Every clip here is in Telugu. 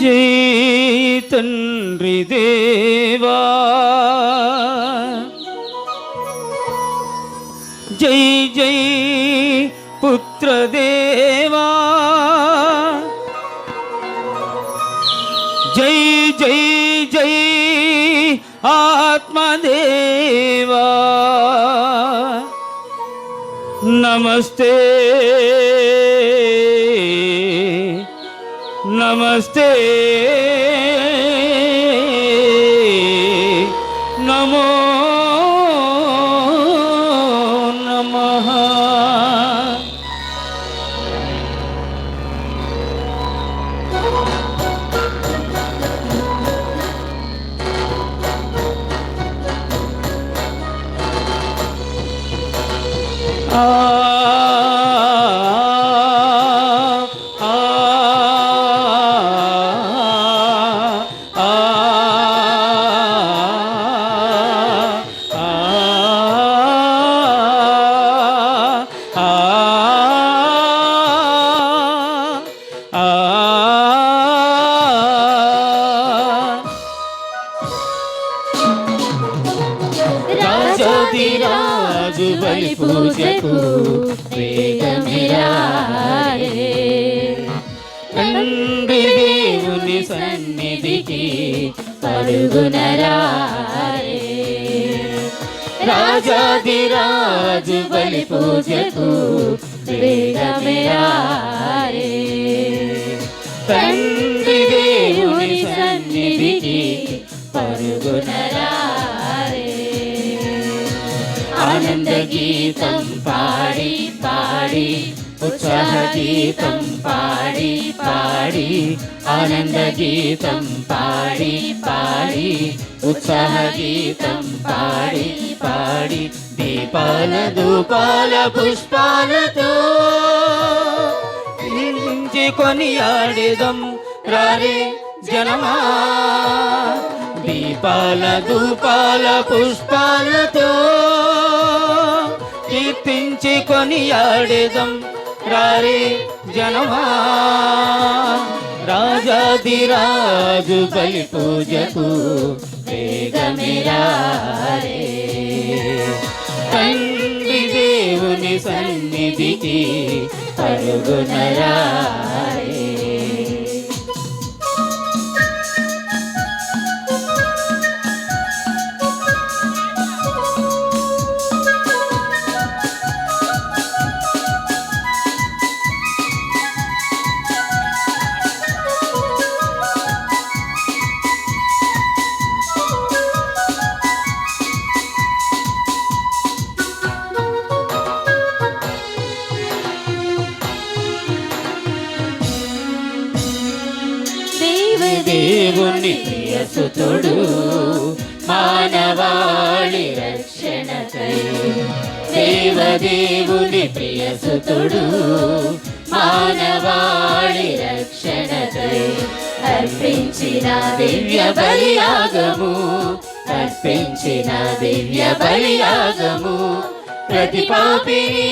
జై తండ్రి దేవా, జై జై పుత్రదేవా, జై జై జై ఆత్మదేవా, నమస్తే నమస్తే నమో నమః. రాజాదిరాజు బలి పూజకు వేగమిరాయే, తండ్రి దేవుని సన్నిధికి పరుగునరాయే. రాజాదిరాజు బలి పూజకు వేగమిరాయే, తండ్రి దేవుని సన్నిధికి పరుగునరాయే. ఆనంద గీతం పాడి పాడి, ఉత్సాహ గీతం పాడి పాడి, ఆనంద గీతం పాడి పాడి, ఉత్సాహ గీతం పాడి పాడి, దీపాల ధూపాల పుష్పాలతో కొనియాడేదం రారే జనమా. దీపాల ధూపాల పుష్పాలతో కీర్తించి కొనియాడేదం రారే జనమా. రాజాదిరాజు బలి పూజకు వేగమిరారే, తండ్రి దేవుని సన్నిధికి పరుగునరారే. దేవుని ప్రియసుతుడు మానవాళి రక్షణకై, దేవదేవుని ప్రియసుతుడు మానవాళి రక్షణకై అర్పించిన దివ్య బలియాగము, అర్పించిన దివ్య బలియాగము ప్రతి పాపిని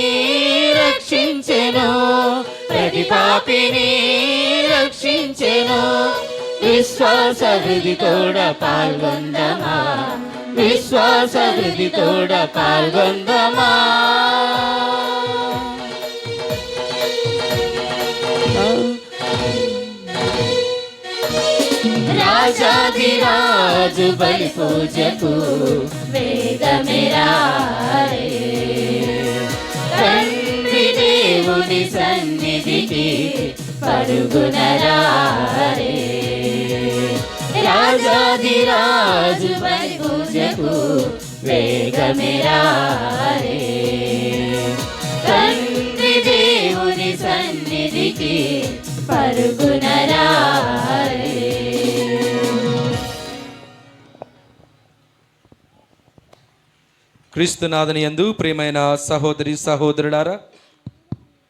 రక్షించెను, ప్రతి పాపిని రక్షించెను. విశ్వాస వృద్ధితోడ పాల్గొందమా, విశ్వాస వృద్ధితోడ పాల్గొందమా. రాజాదిరాజు బలి పూజకు వేగమిరారే, తండ్రి దేవుని సన్నిధికి పరుగునరారే. రాజాదిరాజు బలి పూజకు వేగమిరారే, తండ్రి దేవుని సన్నిధికి పరుగునరారే. క్రీస్తునాథుని యందు ప్రియమైన సహోదరి సహోదరులారా,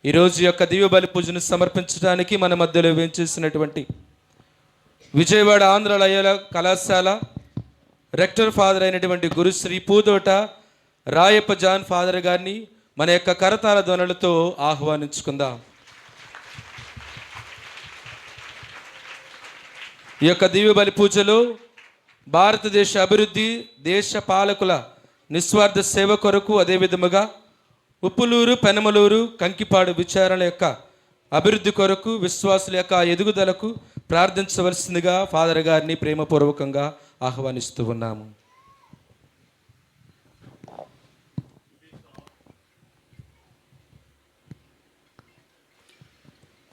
ఈరోజు యొక్క దివ్య బలి పూజను సమర్పించడానికి మన మధ్యలో వేంచేసినటువంటి విజయవాడ ఆంధ్ర లయోలా కళాశాల రెక్టర్ ఫాదర్ అయినటువంటి గురుశ్రీ పూదోట రాయప్ప జాన్ ఫాదర్ గారిని మన యొక్క కరతాళ ధ్వనులతో ఆహ్వానించుకుందాం. ఈ యొక్క దివ్య బలి పూజలో భారతదేశ అభివృద్ధి, దేశ పాలకుల నిస్వార్థ సేవ కొరకు, అదేవిధముగా ఉప్పులూరు, పెనమలూరు, కంకిపాడు విచారణ యొక్క అభివృద్ధి కొరకు, విశ్వాసుల యొక్క ఎదుగుదలకు ప్రార్థించవలసిందిగా ఫాదర్ గారిని ప్రేమపూర్వకంగా ఆహ్వానిస్తూ ఉన్నాము.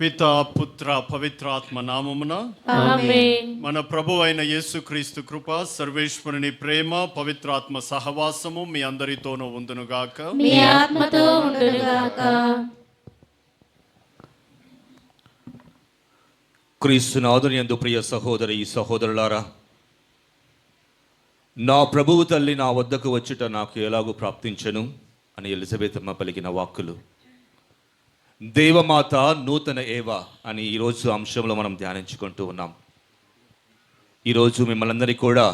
పితా, పుత్ర, పవిత్రాత్మ నామమున ఆమేన్. మన ప్రభు అయిన యేసుక్రీస్తు కృప, సర్వేశ్వరుని ప్రేమ, పవిత్రాత్మ సహవాసము మీ అందరితోనూ ఉండునుగాక. మీ ఆత్మతో ఉండునుగాక. క్రీస్తునాథుని యందు ప్రియ సహోదరి సహోదరులారా, నా ప్రభువు తల్లి నా వద్దకు వచ్చుట నాకు ఎలాగూ ప్రాప్తించను అని ఎలిజబెత్ అమ్మ పలికిన వాక్కులు, దేవమాత నూతన ఏవ అని ఈరోజు అంశంలో మనం ధ్యానించుకుంటూ ఉన్నాం. ఈరోజు మిమ్మల్ని అందరికీ కూడా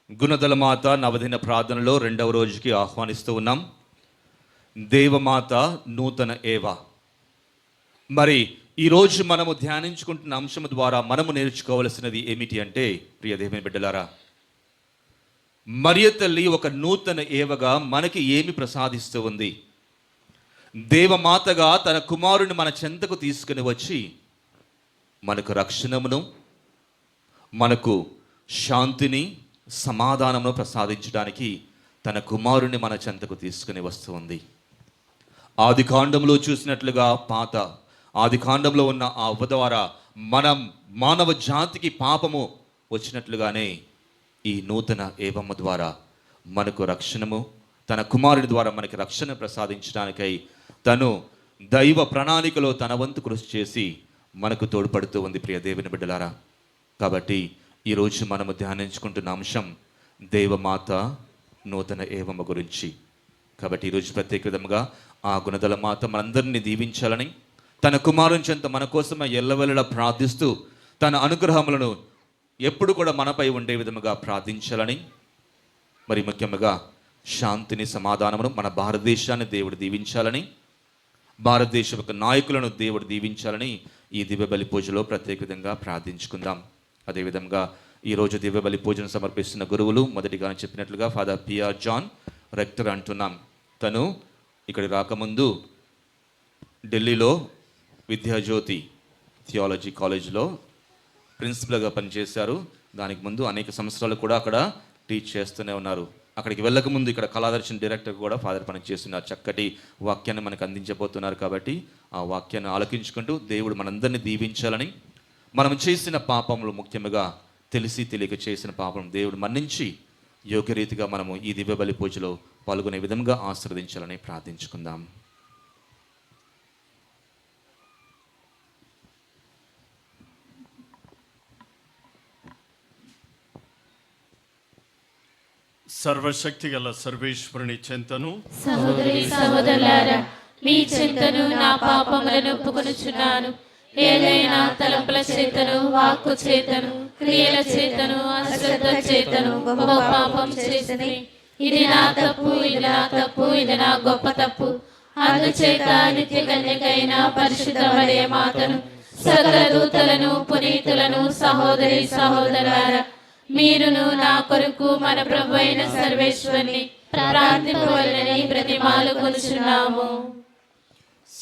గుణదల మాత నవదిన ప్రార్థనలో 2వ రోజుకి ఆహ్వానిస్తూ ఉన్నాం. దేవమాత నూతన ఏవ. మరి ఈరోజు మనము ధ్యానించుకుంటున్న అంశం ద్వారా మనము నేర్చుకోవలసినది ఏమిటి అంటే, ప్రియ దేవుని బిడ్డలారా, మరియ తల్లి ఒక నూతన ఏవగా మనకి ఏమి ప్రసాదిస్తూ ఉంది? దేవమాతగా తన కుమారుని మన చెంతకు తీసుకుని వచ్చి మనకు రక్షణమును, మనకు శాంతిని, సమాధానమును ప్రసాదించడానికి తన కుమారుని మన చెంతకు తీసుకుని వస్తూ ఉంది. ఆది కాండంలో చూసినట్లుగా ఆది కాండంలో ఉన్న ఆ అవ్వ ద్వారా మనం మానవ జాతికి పాపము వచ్చినట్లుగానే ఈ నూతన ఏవమ్మ ద్వారా మనకు రక్షణము, తన కుమారుడి ద్వారా మనకి రక్షణ ప్రసాదించడానికై తను దైవ ప్రణాళికలో తన వంతు కృషి చేసి మనకు తోడ్పడుతూ ఉంది. ప్రియ దేవుని బిడ్డలారా, కాబట్టి ఈరోజు మనము ధ్యానించుకుంటున్న అంశం దేవమాత నూతన ఏవమ్మ గురించి. కాబట్టి ఈరోజు ప్రత్యేక విధముగా ఆ గుణదల మాత మనందరినీ దీవించాలని, తన కుమారుని చెంత మన కోసం ఎల్లవెల్లలా ప్రార్థిస్తూ తన అనుగ్రహములను ఎప్పుడు కూడా మనపై ఉండే విధముగా ప్రార్థించాలని, మరి ముఖ్యంగా శాంతిని, సమాధానమును మన భారతదేశాన్ని దేవుడు దీవించాలని, భారతదేశ యొక్క నాయకులను దేవుడు దీవించాలని ఈ దివ్యబలి పూజలో ప్రత్యేక విధంగా ప్రార్థించుకుందాం. అదేవిధంగా ఈరోజు దివ్యబలి పూజను సమర్పిస్తున్న గురువులు మొదటిగా చెప్పినట్లుగా ఫాదర్ పిఆర్ జాన్ రెక్టర్ అంటున్నాం. తను ఇక్కడికి రాకముందు ఢిల్లీలో విద్యాజ్యోతి థియాలజీ కాలేజ్లో ప్రిన్సిపల్గా పనిచేశారు. దానికి ముందు అనేక సంవత్సరాలు కూడా అక్కడ టీచ్ చేస్తూనే ఉన్నారు. అక్కడికి వెళ్ళకముందు ఇక్కడ కళాదర్శన్ డైరెక్టర్ కూడా ఫాదర్ పనిచేస్తున్నారు. చక్కటి వాక్యాన్ని మనకు అందించబోతున్నారు. కాబట్టి ఆ వాక్యాన్ని ఆలకించుకుంటూ దేవుడు మనందరినీ దీవించాలని, మనం చేసిన పాపములు, ముఖ్యంగా తెలిసి తెలియక చేసిన పాపం దేవుడు మన్నించి యోగ్యరీతిగా మనము ఈ దివ్యబలి పూజలో పాల్గొనే విధంగా ఆశీర్వదించాలని ప్రార్థించుకుందాం. సర్వశక్తి గల సర్వేశ్వరుని చెంతను, సహోదరి సహోదరులారా, మీ చెంతను నా పాపములను ఒప్పుకొనుచున్నాను. ఏదైనా తలంపుల చేతను, వాక్కు చేతను, క్రియల చేతను, అశ్రద్ధ చేతను బహు పాపం చేసి, ఇది నా తప్పు, ఇది నా తప్పు, ఇది నా గొప్ప తప్పు. అందుచేత నిత్య కన్యకైన పరిశుద్ధ మరియ మాతను, సకల దూతలను, పునీతులను, సహోదరి సహోదరులారా, మీరును నా కొరకు మన ప్రభు అయిన సర్వేశ్వరుని ప్రార్థింపవలెనని బ్రతిమాలు కొనుచున్నాము.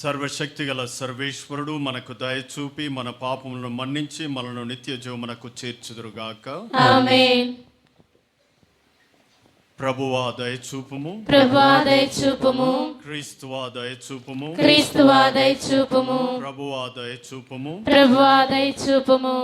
సర్వశక్తి గల సర్వేశ్వరుడు మనకు దయ చూపి మన పాపములను మన్నించి మనను నిత్య జీవమునకు చేర్చుదురుగాక. ఆమేన్. ప్రభువా దయ చూపుము, ప్రభువా దయ చూపుము, క్రీస్తువా దయ చూపుము, క్రీస్తువా దయ చూపుము, ప్రభువా దయ చూపుము. ప్రభువా దయ చూపుము.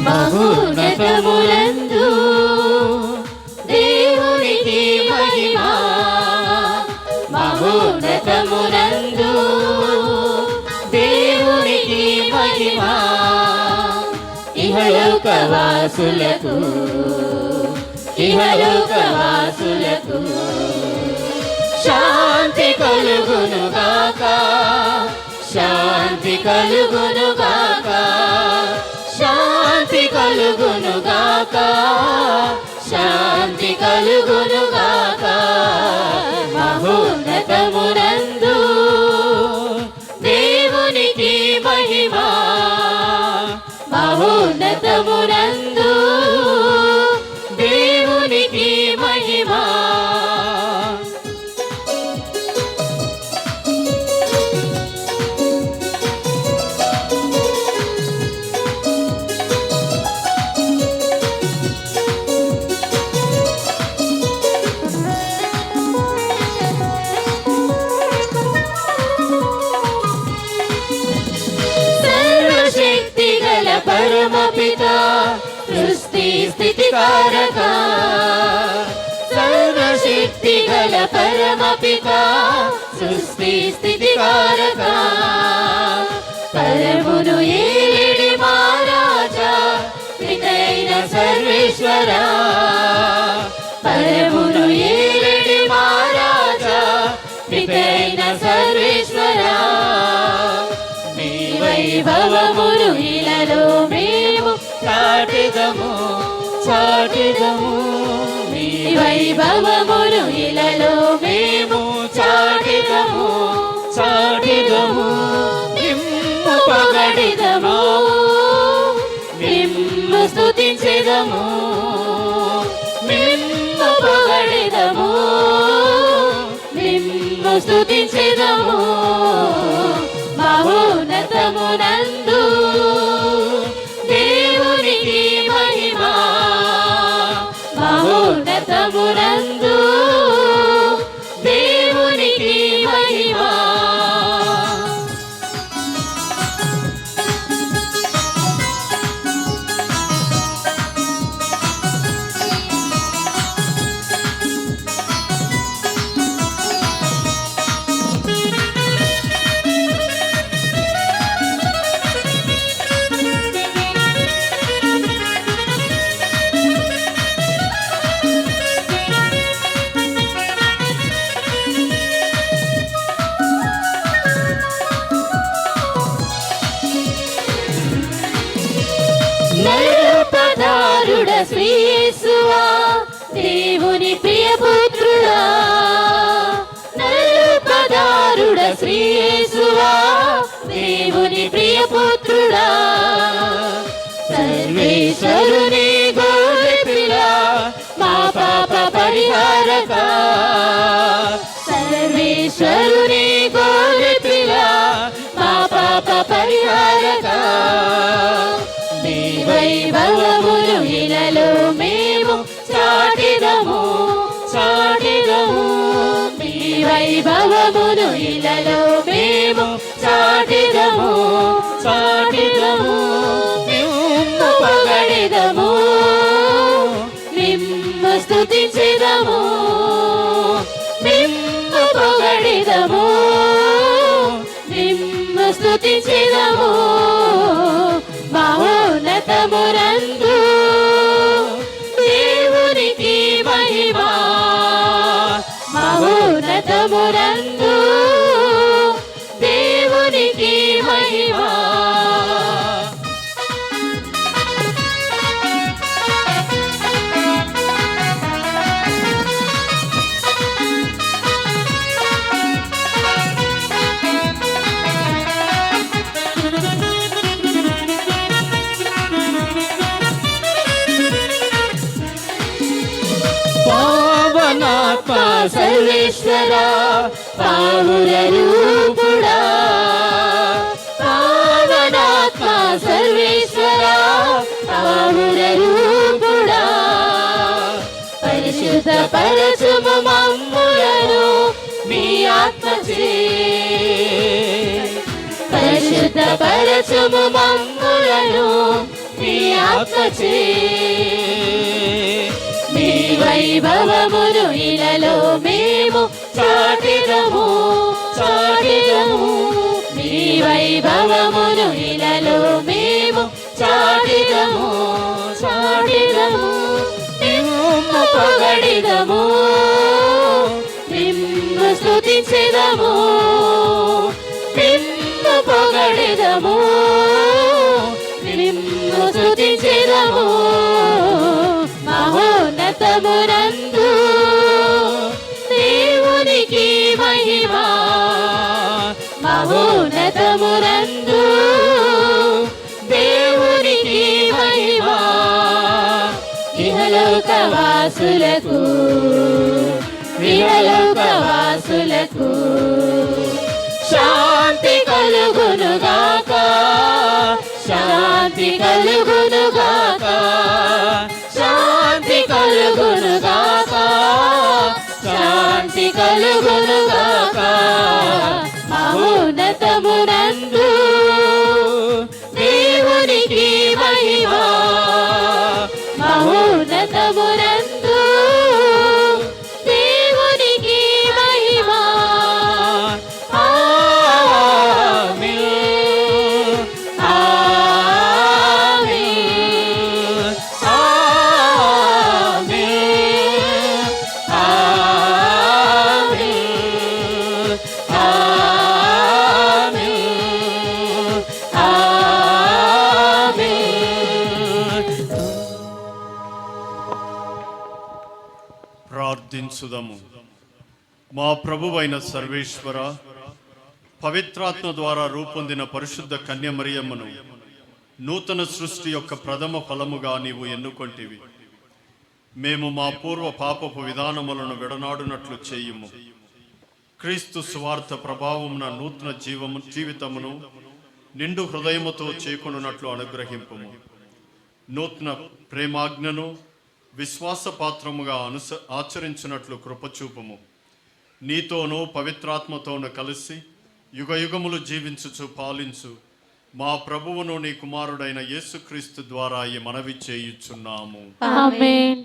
మహోన్నతములందు దేవునికి మహిమ, మహోన్నతములందు మహిమా ఇహలోకవాసులకు ఇహలోకవాసులకు శాంతి కలుగునుగాక శాంతి కలుగునుగాక శాంతి కలుగునుగాక శాంతి కలుగునుగాక మహోన్నతమునందు దేవునికి మహిమా మహోన్నతమునందు దేవునికి మహిమా పరమపిత సృష్టి స్థితికారక సర్వశక్తి గల పరమపిత సృష్టి స్థితికారక పరమును ఏలిడి మహారాజా పితైన సర్వేశ్వర పరమును ఏలిడి మహారాజా పితైన సర్వేశ్వర నీ వైభవమును ఇలలో మేము చాటిదము చాటిదము నీ వైభవమును ఇలలో మేము చాటిదము చాటిదము నిమ్ము పొగడిదము నిమ్ము స్తుతించెదము నిమ్ము పొగడిదము నిమ్ము స్తుతించెదము మహోన్నతమునందు దేవునికి మహిమా మహోన్నతమునందు దేవునికి మహిమా నరపదారుడ శ్రీయేసువా దేవుని ప్రియపుత్రుడా నరపదారుడ శ్రీయేసువా దేవుని ప్రియపుత్రుడా సర్వేశ్వరుని గోరెపిల్ల మా పాప పరిహారక సర్వేశ్వరుని గోరెపిల్ల మా పాప పరిహారక నీ వైభవమును ఇలలో మేము చాటిదము చాటిదము నీ వైభవమును ఇలలో మేము చాటిదము చాటిదము నిమ్ము పొగడిదము నిమ్ము స్తుతించెదము నిమ్ము పొగడిదము నిమ్ము స్తుతించెదము మహోన్నతమునందు దేవునికి మహిమా మహోన్నతమునందు దేవునికి మహిమా పావనాత్మ సర్వేశ్వర పావుర రూపుడా పావనాత్మ సర్వేశ్వర పావుర రూపుడా పరిశుద్ధ పరచుము మమ్ములను మీ ఆత్మచే పరిశుద్ధ పరచుము మమ్ములను మీ ఆత్మచే నీ వైభవమును ఇలలో మేము చాటిదము చాటిదము నీ వైభవమును ఇలలో స్తుతించెదము, నిన్ను పొగడెదము, నిన్ను స్తుతించెదము. మహోన్నతమునందు దేవునికి మహిమ, మహోన్నతమునందు దేవునికి మహిమ. ఇహలోకవాసులకు, ఇహలోకవాసులకు శాంతి కలుగునుగాక, శాంతి కలుగునుగాక, శాంతి కలుగునుగాక, శాంతి కలుగునుగాక. మహోన్నతమునందు దేవునికి మహిమ, మహోన్నతమునందు దేవునికి మహిమ. ఆమేన్, ఆమేన్, ఆమేన్, ఆమేన్, ఆమేన్, ఆమేన్. ప్రార్థించుదము. మా ప్రభువైన సర్వేశ్వర, పవిత్రాత్మ ద్వారా రూపొందిన పరిశుద్ధ కన్యమరియమ్మను నూతన సృష్టి యొక్క ప్రథమ ఫలముగా నీవు ఎన్నుకొంటివి. మేము మా పూర్వ పాపపు విధానములను విడనాడునట్లు చేయుము. క్రీస్తు సువార్త ప్రభావమున నూతన జీవితమును నిండు హృదయముతో చేకొనున్నట్లు అనుగ్రహింపుము. నూతన ప్రేమాజ్ఞను విశ్వాసపాత్రముగా ఆచరించినట్లు కృపచూపుము. నీతోనూ పవిత్రాత్మతోనూ కలిసి యుగయుగములు జీవించుచు పాలించు మా ప్రభువును నీ కుమారుడైన యేసుక్రీస్తు ద్వారా ఈ మనవి చేయుచున్నాము. ఆమేన్.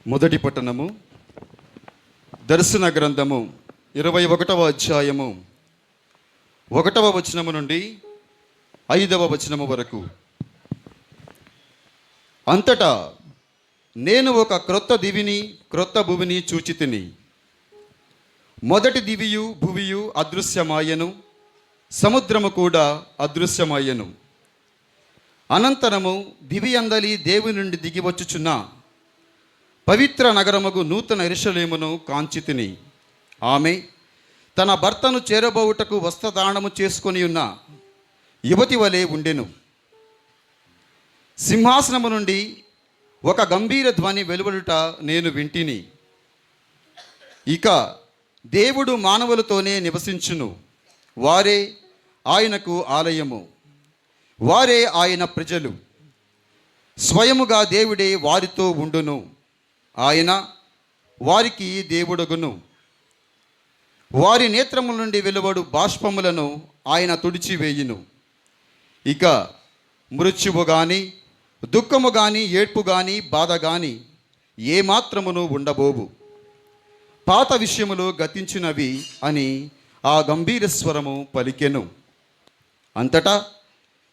మొదటి పట్టణము, దర్శన గ్రంథము 21వ అధ్యాయము 1వ వచనము నుండి 5వ వచనము వరకు. అంతటా నేను ఒక క్రొత్త దివిని క్రొత్త భూమిని చూచితిని. మొదటి దివియు భువియు అదృశ్యమాయను, సముద్రము కూడా అదృశ్యమాయను. అనంతరము దివి అందలి దేవుని నుండి దిగివచ్చుచున్న పవిత్ర నగరముగు నూతన యెరూషలేమును కాంచితిని. ఆమె తన భర్తను చేరబోవుటకు వస్త్రదానము చేసుకొని ఉన్న యువతి వలె ఉండెను. సింహాసనము నుండి ఒక గంభీర ధ్వని వెలువడుట నేను వింటిని. ఇక దేవుడు మానవులతోనే నివసించును, వారే ఆయనకు ఆలయము, వారే ఆయన ప్రజలు. స్వయముగా దేవుడే వారితో ఉండును, ఆయన వారికి దేవుడగును. వారి నేత్రముల నుండి వెలువడు బాష్పములను ఆయన తుడిచివేయును. ఇక మృత్యువు గాని, దుఃఖము గాని, ఏడ్పు గాని, బాధ గాని ఏమాత్రమును ఉండబోవు. పాత విషయములు గతించినవి అని ఆ గంభీర స్వరము పలికెను. అంతటా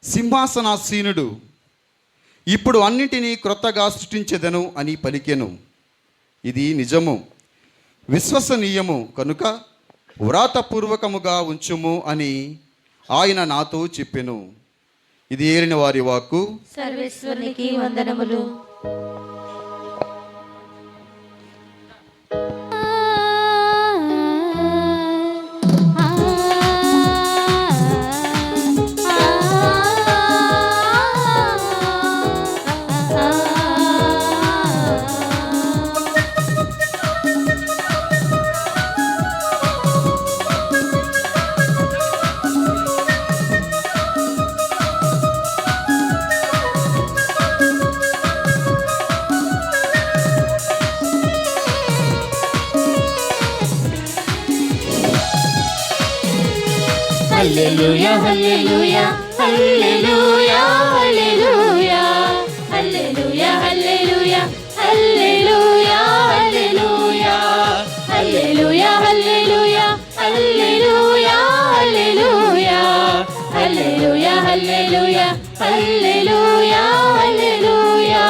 సింహాసనాసీనుడు ఇప్పుడు అన్నింటినీ క్రొత్తగా సృష్టించెదను అని పలికెను. ఇది నిజము, విశ్వసనీయము కనుక వ్రాతపూర్వకముగా ఉంచుము అని ఆయన నాతో చెప్పెను. ఇది ఏలిన వారి వాక్కు. సర్వేశ్వరునికి వందనములు. హల్లెలూయా హల్లెలూయా హల్లెలూయా హల్లెలూయా హల్లెలూయా హల్లెలూయా హల్లెలూయా హల్లెలూయా హల్లెలూయా హల్లెలూయా హల్లెలూయా హల్లెలూయా హల్లెలూయా హల్లెలూయా హల్లెలూయా హల్లెలూయా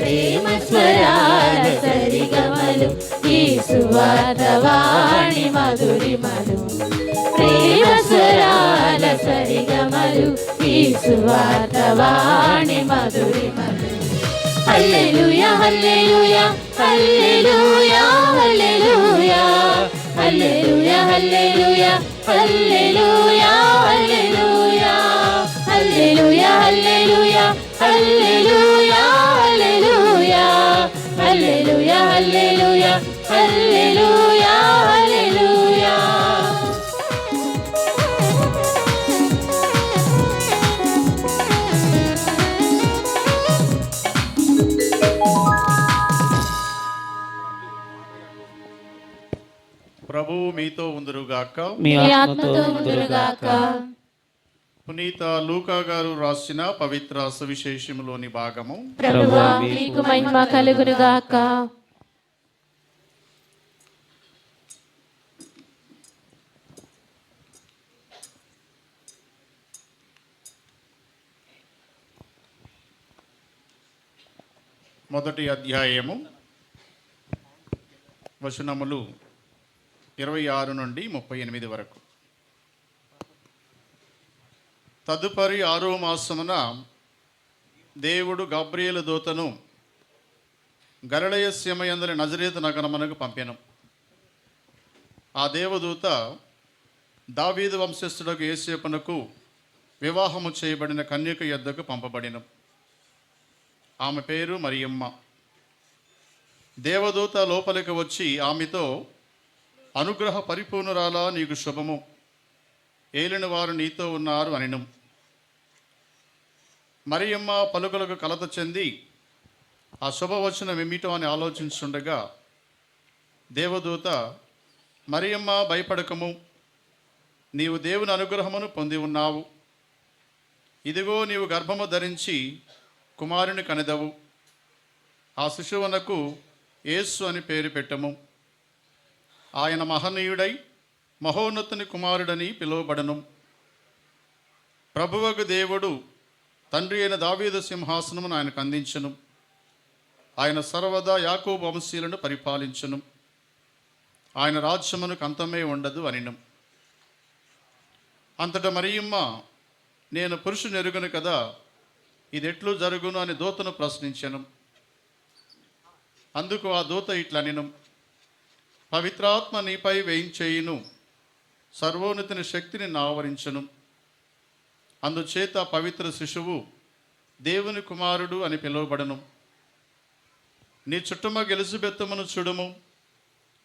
ప్రేమ స్వరాల సరిగమలు యేసువార్తవాణి మధురిమలు ప్రేమ స్వరాల సరిగమలు యేసువార్తవాణి మధురిమలు హల్లెలూయా హల్లెలూయా హల్లెలూయా హల్లెలూయా హల్లెలూయా హల్లెలూయా హల్లెలూయా హల్లెలూయా హల్లెలూయా హల్లెలూయా హల్లెలూయా హల్లెలూయా హల్లెలూయా హల్లెలూయా హల్లెలూయా హల్లెలూయా. ప్రభువు మీతో ఉందురుగాక. మీ మీ ఆత్మతో ఆత్మతో ఉండుగాక. ఉండుగాక. పునీత లూకా గారు రాసిన పవిత్ర సువిశేషములోని భాగము. ప్రభువా మీకు మహిమ కలుగునుగాక. మొదటి అధ్యాయము వచనములు 26 నుండి 38 వరకు. తదుపరి 6వ మాసమున దేవుడు గబ్రియేలు దూతను గలిలయ సీమయందలి నజరేతు నగరమునకు పంపెను. ఆ దేవదూత దావీదు వంశస్థుడకు యేసేపునకు వివాహము చేయబడిన కన్యక యొద్దకు పంపబడిను. ఆమె పేరు మరియమ్మ. దేవదూత లోపలికి వచ్చి ఆమెతో, అనుగ్రహ పరిపూర్ణురాలా, నీకు శుభము, ఏలిన వారు నీతో ఉన్నారు అనెను. మరియమ్మ పలుకులకు కలత చెంది ఆ శుభవచనం ఏమిటో అని ఆలోచించుండగా దేవదూత, మరియమ్మ భయపడకము, నీవు దేవుని అనుగ్రహమును పొంది ఉన్నావు. ఇదిగో నీవు గర్భము ధరించి కుమారుని కనెదవు. ఆ శిశువునకు యేసు అని పేరు పెట్టము. ఆయన మహనీయుడై మహోన్నతుని కుమారుడని పిలువబడను. ప్రభువకు దేవుడు తండ్రి అయిన దావీదు సింహాసనమును ఆయనకు అందించును. ఆయన సర్వదా యాకోబు వంశీయులను పరిపాలించును. ఆయన రాజ్యమునకు అంతమే ఉండదు అనిను. అంతటా మరియమ్మ, నేను పురుషుని ఎరుగను కదా, ఇది ఎట్లు జరుగును అని దూతను ప్రశ్నించెను. అందుకు ఆ దూత ఇట్లనెను, పవిత్రాత్మ నీపై వేయించేయును, సర్వోన్నతిని శక్తిని ఆవరించును. అందుచేత పవిత్ర శిశువు దేవుని కుమారుడు అని పిలువబడను. నీ చుట్టుమగ ఎలిజబెత్తమును చూడుము,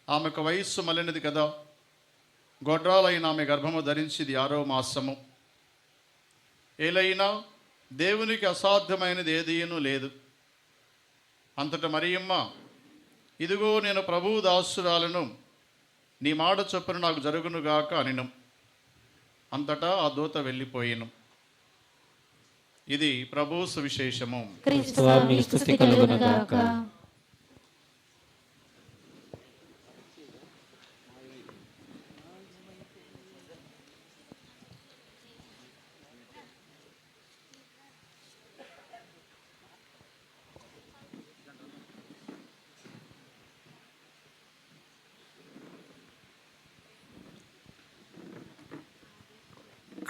ఆమెకు వయస్సు మళ్ళినది కదా, గొడ్రాలైన ఆమె గర్భము ధరించింది 6వ మాసము. ఏలైనా దేవునికి అసాధ్యమైనది ఏదీనూ లేదు. అంతటా మరియమ్మ, ఇదిగో నేను ప్రభువు దాసురాలను, నీ మాట చొప్పున నాకు జరుగునుగాక అనెను. అంతటా ఆ దూత వెళ్ళిపోయెను. ఇది ప్రభు సువిశేషము. క్రీస్తువా మీకు స్తుతి కలుగునుగాక.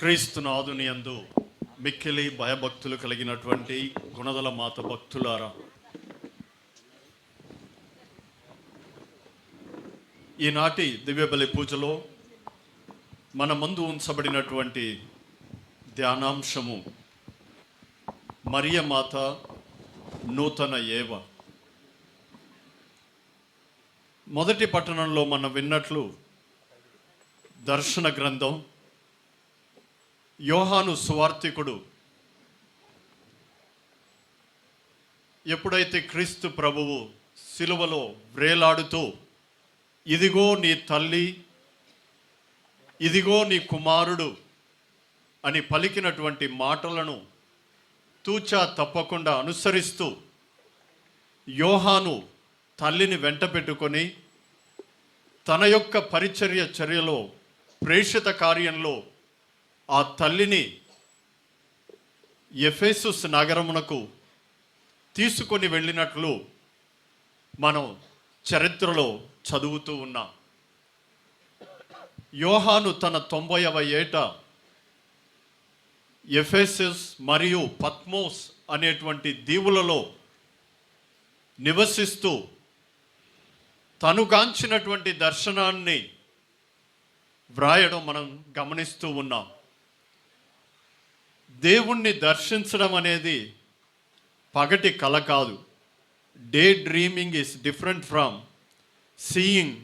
క్రీస్తునాథుని యందు మిక్కిలి భయభక్తులు కలిగినటువంటి గుణదల మాత భక్తులారా, ఈనాటి దివ్యబలి పూజలో మన ముందు ఉంచబడినటువంటి ధ్యానాంశము మరియమాత నూతన ఏవ. మొదటి పట్టణంలో మనం విన్నట్లు దర్శన గ్రంథం యోహాను సువార్తికుడు ఎప్పుడైతే క్రీస్తు ప్రభువు సిలువలో వ్రేలాడుతూ, ఇదిగో నీ తల్లి, ఇదిగో నీ కుమారుడు అని పలికినటువంటి మాటలను తూచా తప్పకుండా అనుసరిస్తూ యోహాను తల్లిని వెంట పెట్టుకొని తన యొక్క పరిచర్య చర్యలో ప్రేషిత కార్యంలో ఆ తల్లిని ఎఫెసస్ నగరమునకు తీసుకొని వెళ్ళినట్లు మనం చరిత్రలో చదువుతూ ఉన్నాం. యోహాను తన 90వ ఏట ఎఫెసస్ మరియు పత్మోస్ అనేటువంటి దీవులలో నివసిస్తూ తనుగాంచినటువంటి దర్శనాన్ని వ్రాయడం మనం గమనిస్తూ ఉన్నాం. దేవుణ్ణి దర్శించడం అనేది పగటి కల కాదు. Day dreaming is different from seeing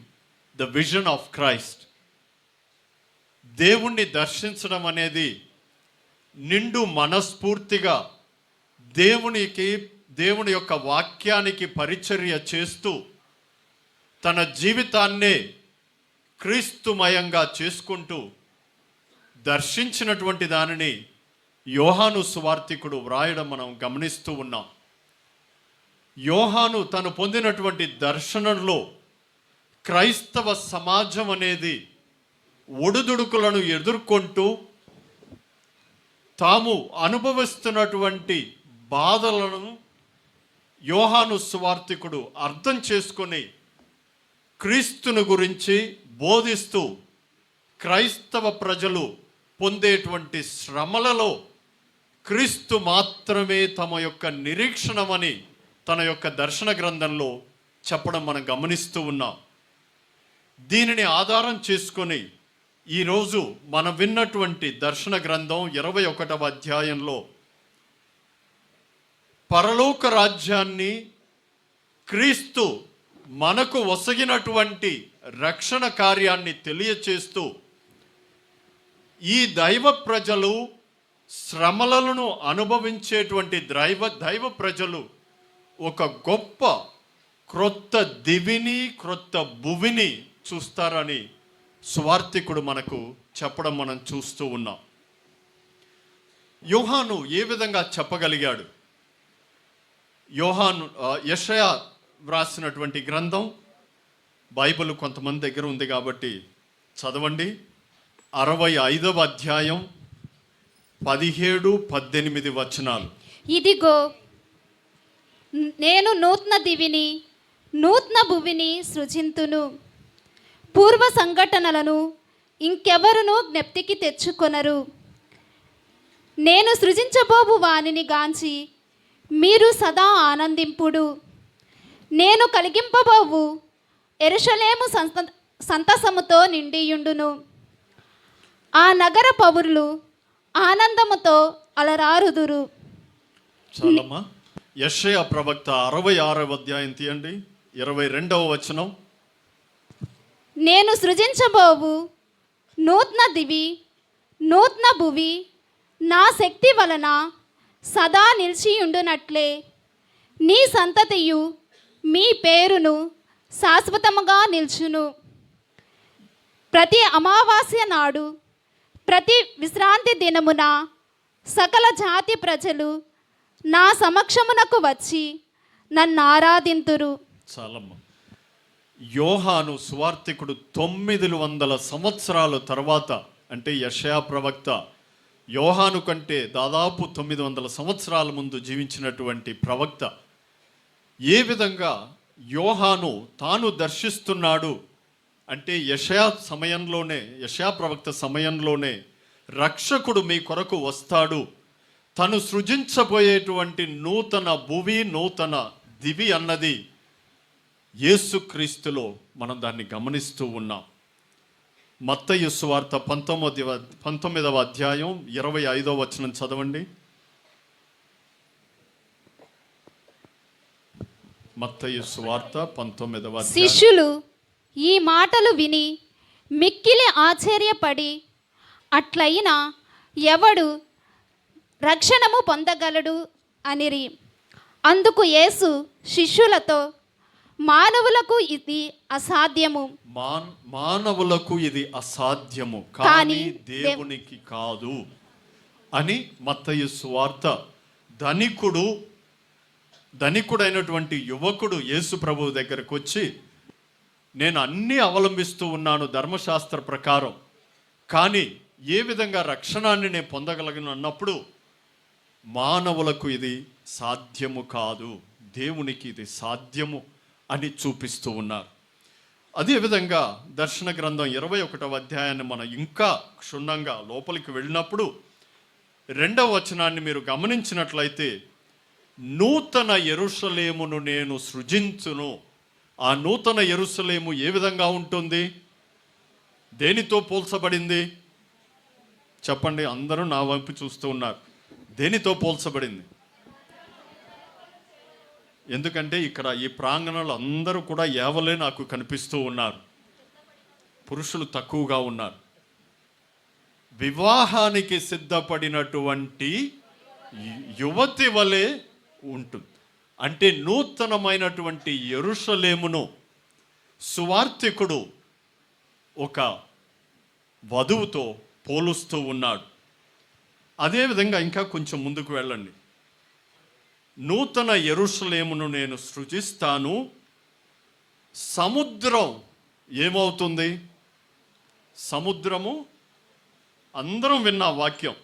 the vision of Christ. దేవుణ్ణి దర్శించడం అనేది నిండు మనస్ఫూర్తిగా దేవుని యొక్క వాక్యానికి పరిచర్య చేస్తూ తన జీవితాన్నే క్రీస్తుమయంగా చేసుకుంటూ దర్శించినటువంటి దానిని యోహాను సువార్తికుడు వ్రాయడం మనం గమనిస్తూ ఉన్నాం. యోహాను తను పొందినటువంటి దర్శనంలో క్రైస్తవ సమాజం అనేది ఒడుదుడుకులను ఎదుర్కొంటూ తాము అనుభవిస్తున్నటువంటి బాధలను యోహాను సువార్తికుడు అర్థం చేసుకొని క్రీస్తును గురించి బోధిస్తూ క్రైస్తవ ప్రజలు పొందేటువంటి శ్రమలలో క్రీస్తు మాత్రమే తమ యొక్క నిరీక్షణమని తన యొక్క దర్శన గ్రంథంలో చెప్పడం మనం గమనిస్తూ ఉన్నాం. దీనిని ఆధారం చేసుకొని ఈరోజు మనం విన్నటువంటి దర్శన గ్రంథం 21వ అధ్యాయంలో పరలోక రాజ్యాన్ని క్రీస్తు మనకు ఒసగినటువంటి రక్షణ కార్యాన్ని తెలియచేస్తూ ఈ దైవ ప్రజలు శ్రమలను అనుభవించేటువంటి దైవ ప్రజలు ఒక గొప్ప క్రొత్త దివిని క్రొత్త భువిని చూస్తారని సువార్తికుడు మనకు చెప్పడం మనం చూస్తూ ఉన్నాం. యోహాను ఏ విధంగా చెప్పగలిగాడు? యోహాను యెషయా వ్రాసినటువంటి గ్రంథం బైబిల్ కొంతమంది దగ్గర ఉంది కాబట్టి చదవండి. 65వ అధ్యాయం 17-18 వచనాలు. ఇదిగో నేను నూతన దివిని నూతన భువిని సృజింతును, పూర్వ సంఘటనలను ఇంకెవరునూ జ్ఞప్తికి తెచ్చుకొనరు. నేను సృజించబోవు వానిని గాంచి మీరు సదా ఆనందింపుడు. నేను కలిగింపబోవు యెరూషలేము సంతసముతో నిండియుండును. ఆ నగర పౌరులు ఆనందముతో అలరారుదురు. చాలమ్మా. యెషయా ప్రవక్త 66వ అధ్యాయం తీయండి, 22వ వచనం. నేను సృజించబోవు నూతన దివి నూతన భువి నా శక్తి వలన సదా నిలిచియుండునట్లే నీ సంతతియు మీ పేరును శాశ్వతముగా నిల్చును. ప్రతి అమావాస్య నాడు ప్రతి విశ్రాంతి దినమున సకల జాతి ప్రజలు నా సమక్షమునకు వచ్చి నన్ను ఆరాధింతురు. చాలమ్మా. యోహాను సువార్తికుడు 900 సంవత్సరాల తర్వాత, అంటే యెషయా ప్రవక్త యోహాను కంటే దాదాపు 900 సంవత్సరాల ముందు జీవించినటువంటి ప్రవక్త ఏ విధంగా యోహాను తాను దర్శిస్తున్నాడు అంటే యెషయా ప్రవక్త సమయంలోనే రక్షకుడు మీ కొరకు వస్తాడు, తను సృజించబోయేటువంటి నూతన భువి నూతన దివి అన్నది యేసుక్రీస్తులో మనం దాన్ని గమనిస్తూ ఉన్నాం. మత్తయి సువార్త 19వ అధ్యాయం 25వ వచనం చదవండి. మత్తయి సువార్త 19వ అధ్యాయం. శిష్యులు ఈ మాటలు విని మిక్కిలి ఆశ్చర్యపడి అట్లయినా ఎవడు రక్షణము పొందగలడు అనిరి. అందుకు యేసు శిష్యులతో మానవులకు ఇది అసాధ్యము, మానవులకు ఇది అసాధ్యము, కానీ దేవునికి కాదు. అని మత్తయి సువార్త. ధనికుడైనటువంటి యువకుడు యేసు ప్రభువు దగ్గరకు వచ్చి, నేను అన్నీ అవలంబిస్తూ ఉన్నాను ధర్మశాస్త్ర ప్రకారం, కానీ ఏ విధంగా రక్షణాన్ని నేను పొందగలను అన్నప్పుడు, మానవులకు ఇది సాధ్యము కాదు, దేవునికి ఇది సాధ్యము అని చూపిస్తూ ఉన్నారు. అదేవిధంగా దర్శన గ్రంథం 21వ అధ్యాయాన్ని మనం ఇంకా క్షుణ్ణంగా లోపలికి వెళ్ళినప్పుడు 2వ వచనాన్ని మీరు గమనించినట్లయితే, నూతన యెరూషలేమును నేను సృజించును. ఆ నూతన యెరూషలేము ఏ విధంగా ఉంటుంది? దేనితో పోల్చబడింది? చెప్పండి, అందరూ నా వైపు చూస్తూ ఉన్నారు. దేనితో పోల్చబడింది? ఎందుకంటే ఇక్కడ ఈ ప్రాంగణంలో అందరూ కూడా ఏవలే నాకు కనిపిస్తూ ఉన్నారు, పురుషులు తక్కువగా ఉన్నారు. వివాహానికి సిద్ధపడినటువంటి యువతి వలె ఉంటుంది. అంటే నూతనమైనటువంటి యెరూషలేమును సువార్తికుడు ఒక వధువుతో పోలుస్తూ ఉన్నాడు. అదేవిధంగా ఇంకా కొంచెం ముందుకు వెళ్ళండి. నూతన యెరూషలేమును నేను సృజిస్తాను. సముద్రం ఏమవుతుంది? సముద్రము, అందరం విన్న వాక్యం,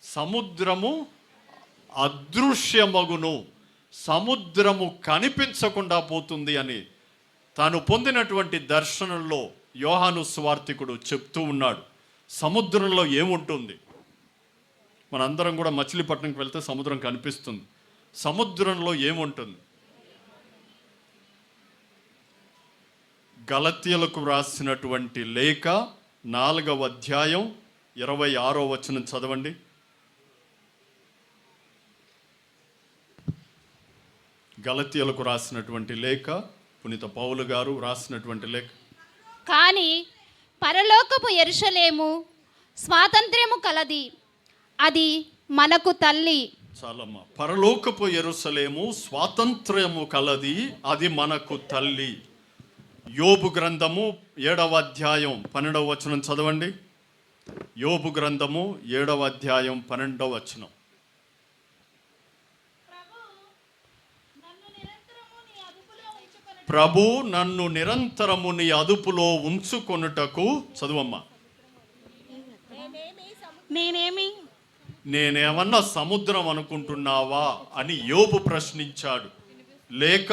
సముద్రము అదృశ్యమగును, సముద్రము కనిపించకుండా పోతుంది అని తాను పొందినటువంటి దర్శనంలో యోహాను సువార్తికుడు చెప్తూ ఉన్నాడు. సముద్రంలో ఏముంటుంది? మనందరం కూడా మచిలీపట్నంకి వెళ్తే సముద్రం కనిపిస్తుంది. సముద్రంలో ఏముంటుంది? గలతీయులకు రాసినటువంటి లేఖ 4వ అధ్యాయం 26వ వచనం చదవండి. గలతీయులకు రాసినటువంటి లేఖ, పునీత పౌలు గారు రాసినటువంటి లేఖ. కానీ పరలోకపు యెరూషలేము స్వాతంత్ర్యము కలది, అది మనకు తల్లి. చాలమ్మా. పరలోకపు యెరూషలేము స్వాతంత్ర్యము కలది, అది మనకు తల్లి. యోబు గ్రంథము 7వ అధ్యాయం 12వ వచనం చదవండి. యోబు గ్రంథము 7వ అధ్యాయం 12వ వచనం. ప్రభు నన్ను నిరంతరము నీ అదుపులో ఉంచుకొనుటకు, చదువమ్మా. నేనేమన్నా సముద్రం అనుకుంటున్నావా అని యోబు ప్రశ్నించాడు. లేక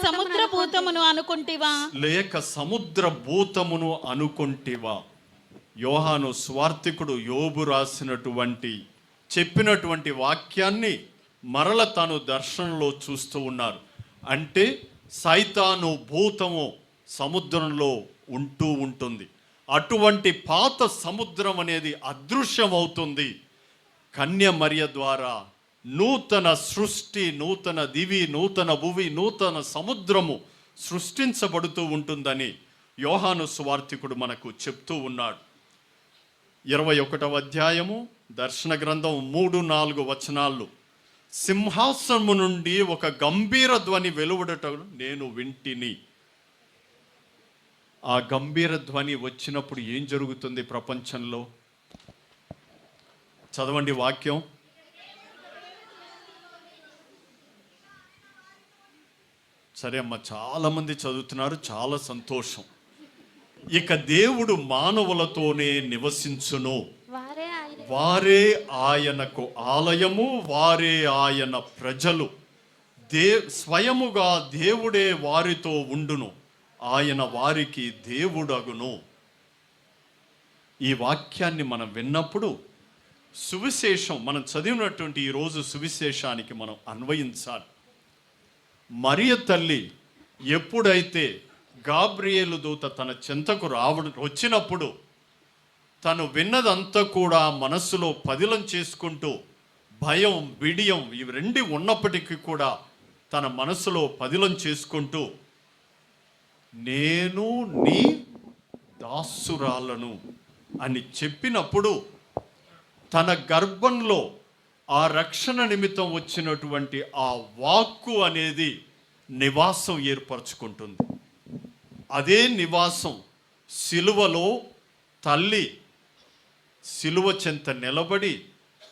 సముద్ర భూతమును అనుకుంటివా? లేక సముద్ర భూతమును అనుకుంటివా? యోహాను స్వార్థికుడు యోబు రాసినటువంటి చెప్పినటువంటి వాక్యాన్ని మరల తాను దర్శనంలో చూస్తూ ఉన్నారు. అంటే సైతాను భూతము సముద్రంలో ఉంటూ ఉంటుంది. అటువంటి పాత సముద్రం అనేది అదృశ్యమవుతుంది. కన్య మరియ ద్వారా నూతన సృష్టి, నూతన దివి, నూతన భువి, నూతన సముద్రము సృష్టించబడుతూ ఉంటుందని యోహాను సువార్తికుడు మనకు చెప్తూ ఉన్నాడు. 21వ అధ్యాయము దర్శన గ్రంథం 3-4 వచనాలు. సింహాసనము నుండి ఒక గంభీర ధ్వని వెలువడటం నేను వింటిని. ఆ గంభీర ధ్వని వచ్చినప్పుడు ఏం జరుగుతుంది ప్రపంచంలో? చదవండి వాక్యం. సరే అమ్మ, చాలా మంది చదువుతున్నారు, చాలా సంతోషం. ఇక దేవుడు మానవులతోనే నివసించును, వారే ఆయనకు ఆలయము, వారే ఆయన ప్రజలు. స్వయముగా దేవుడే వారితో ఉండును, ఆయన వారికి దేవుడగును. ఈ వాక్యాన్ని మనం విన్నప్పుడు సువిశేషం, మనం చదివినటువంటి ఈరోజు సువిశేషానికి మనం అన్వయించాలి. మరియ తల్లి ఎప్పుడైతే గాబ్రియేలు దూత తన చెంతకు వచ్చినప్పుడు తను విన్నదంతా కూడా మనస్సులో పదిలం చేసుకుంటూ, భయం, బిడియం ఇవి రెండు ఉన్నప్పటికీ కూడా తన మనసులో పదిలం చేసుకుంటూ, నేను నీ దాసురాలను అని చెప్పినప్పుడు తన గర్భంలో ఆ రక్షణ నిమిత్తం వచ్చినటువంటి ఆ వాక్కు అనేది నివాసం ఏర్పరచుకుంటుంది. అదే నివాసం సిలువలో తల్లి సిలువ చెంత నిలబడి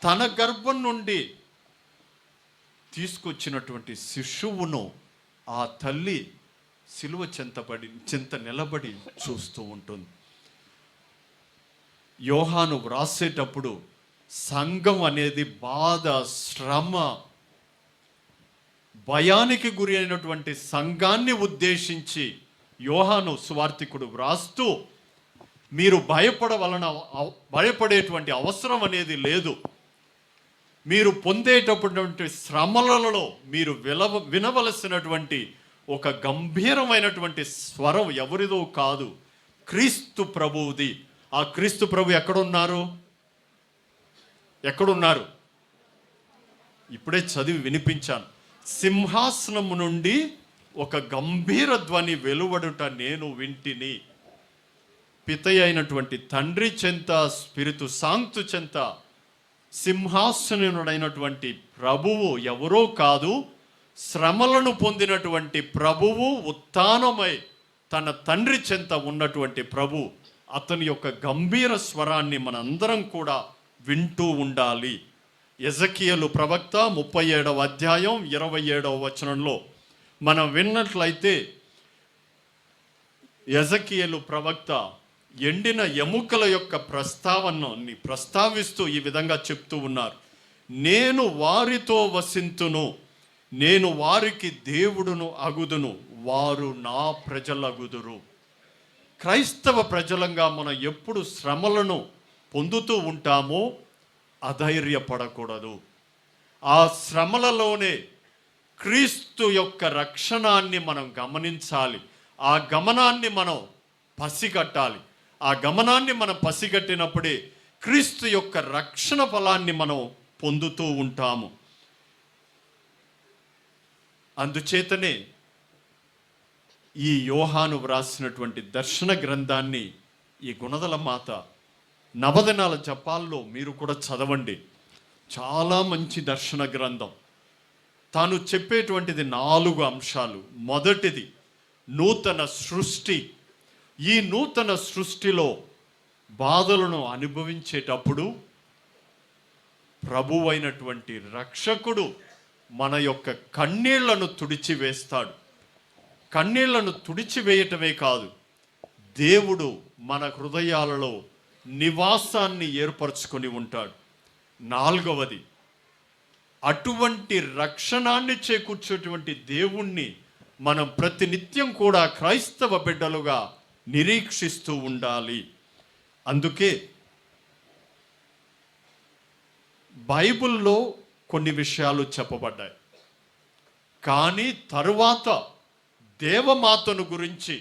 తన గర్భం నుండి తీసుకొచ్చినటువంటి శిశువును ఆ తల్లి సిలువ చెంత నిలబడి చూస్తూ ఉంటుంది. యోహాను వ్రాసేటప్పుడు సంఘం అనేది బాధ, శ్రమ, భయానికి గురి అయినటువంటి సంఘాన్ని ఉద్దేశించి యోహాను సువార్తికుడు వ్రాస్తూ, మీరు భయపడేటువంటి అవసరం అనేది లేదు. మీరు పొందేటటువంటి శ్రమలలో మీరు వినవలసినటువంటి ఒక గంభీరమైనటువంటి స్వరం ఎవరిదో కాదు, క్రీస్తు ప్రభువుది. ఆ క్రీస్తు ప్రభు ఎక్కడున్నారు? ఇప్పుడే చదివి వినిపించాను. సింహాసనము నుండి ఒక గంభీర ధ్వని వెలువడుట నేను వింటిని. పిత అయినటువంటి తండ్రి చెంత, స్పిరితు సాంక్తు చెంత సింహాసనుడైనటువంటి ప్రభువు ఎవరో కాదు, శ్రమలను పొందినటువంటి ప్రభువు, ఉత్థానమై తన తండ్రి చెంత ఉన్నటువంటి ప్రభు. అతని యొక్క గంభీర స్వరాన్ని మనందరం కూడా వింటూ ఉండాలి. ఎజెకియలు ప్రవక్త 37వ అధ్యాయం 27వ వచనంలో మనం విన్నట్లయితే, ఎజెకియలు ప్రవక్త ఎండిన ఎముకల యొక్క ప్రస్తావనని ప్రస్తావిస్తూ ఈ విధంగా చెప్తూ ఉన్నారు. నేను వారితో వసింతును, నేను వారికి దేవుడును అగుదును, వారు నా ప్రజలగుదురు. క్రైస్తవ ప్రజలంగా మనం ఎప్పుడు శ్రమలను పొందుతూ ఉంటామో అధైర్యపడకూడదు. ఆ శ్రమలలోనే క్రీస్తు యొక్క రక్షణాన్ని మనం గమనించాలి. ఆ గమనాన్ని మనం పసిగట్టాలి. ఆ గమనాన్ని మనం పసిగట్టినప్పుడే క్రీస్తు యొక్క రక్షణ ఫలాన్ని మనం పొందుతూ ఉంటాము. అందుచేతనే ఈ యోహాను వ్రాసినటువంటి దర్శన గ్రంథాన్ని ఈ గుణదల మాత నవదినాల జపాల్లో మీరు కూడా చదవండి. చాలా మంచి దర్శన గ్రంథం. తాను చెప్పేటువంటిది 4 అంశాలు. మొదటిది నూతన సృష్టి. ఈ నూతన సృష్టిలో బాధలను అనుభవించేటప్పుడు ప్రభువైనటువంటి రక్షకుడు మన యొక్క కన్నీళ్లను తుడిచివేస్తాడు. కన్నీళ్లను తుడిచివేయటమే కాదు, దేవుడు మన హృదయాలలో నివాసాన్ని ఏర్పరచుకొని ఉంటాడు. 4వది, అటువంటి రక్షణాన్ని చేకూర్చేటువంటి దేవుణ్ణి మనం ప్రతినిత్యం కూడా క్రైస్తవ బిడ్డలుగా నిరీక్షిస్తూ ఉండాలి. అందుకే బైబిల్లో కొన్ని విషయాలు చెప్పబడ్డాయి, కానీ తరువాత దేవమాతను గురించి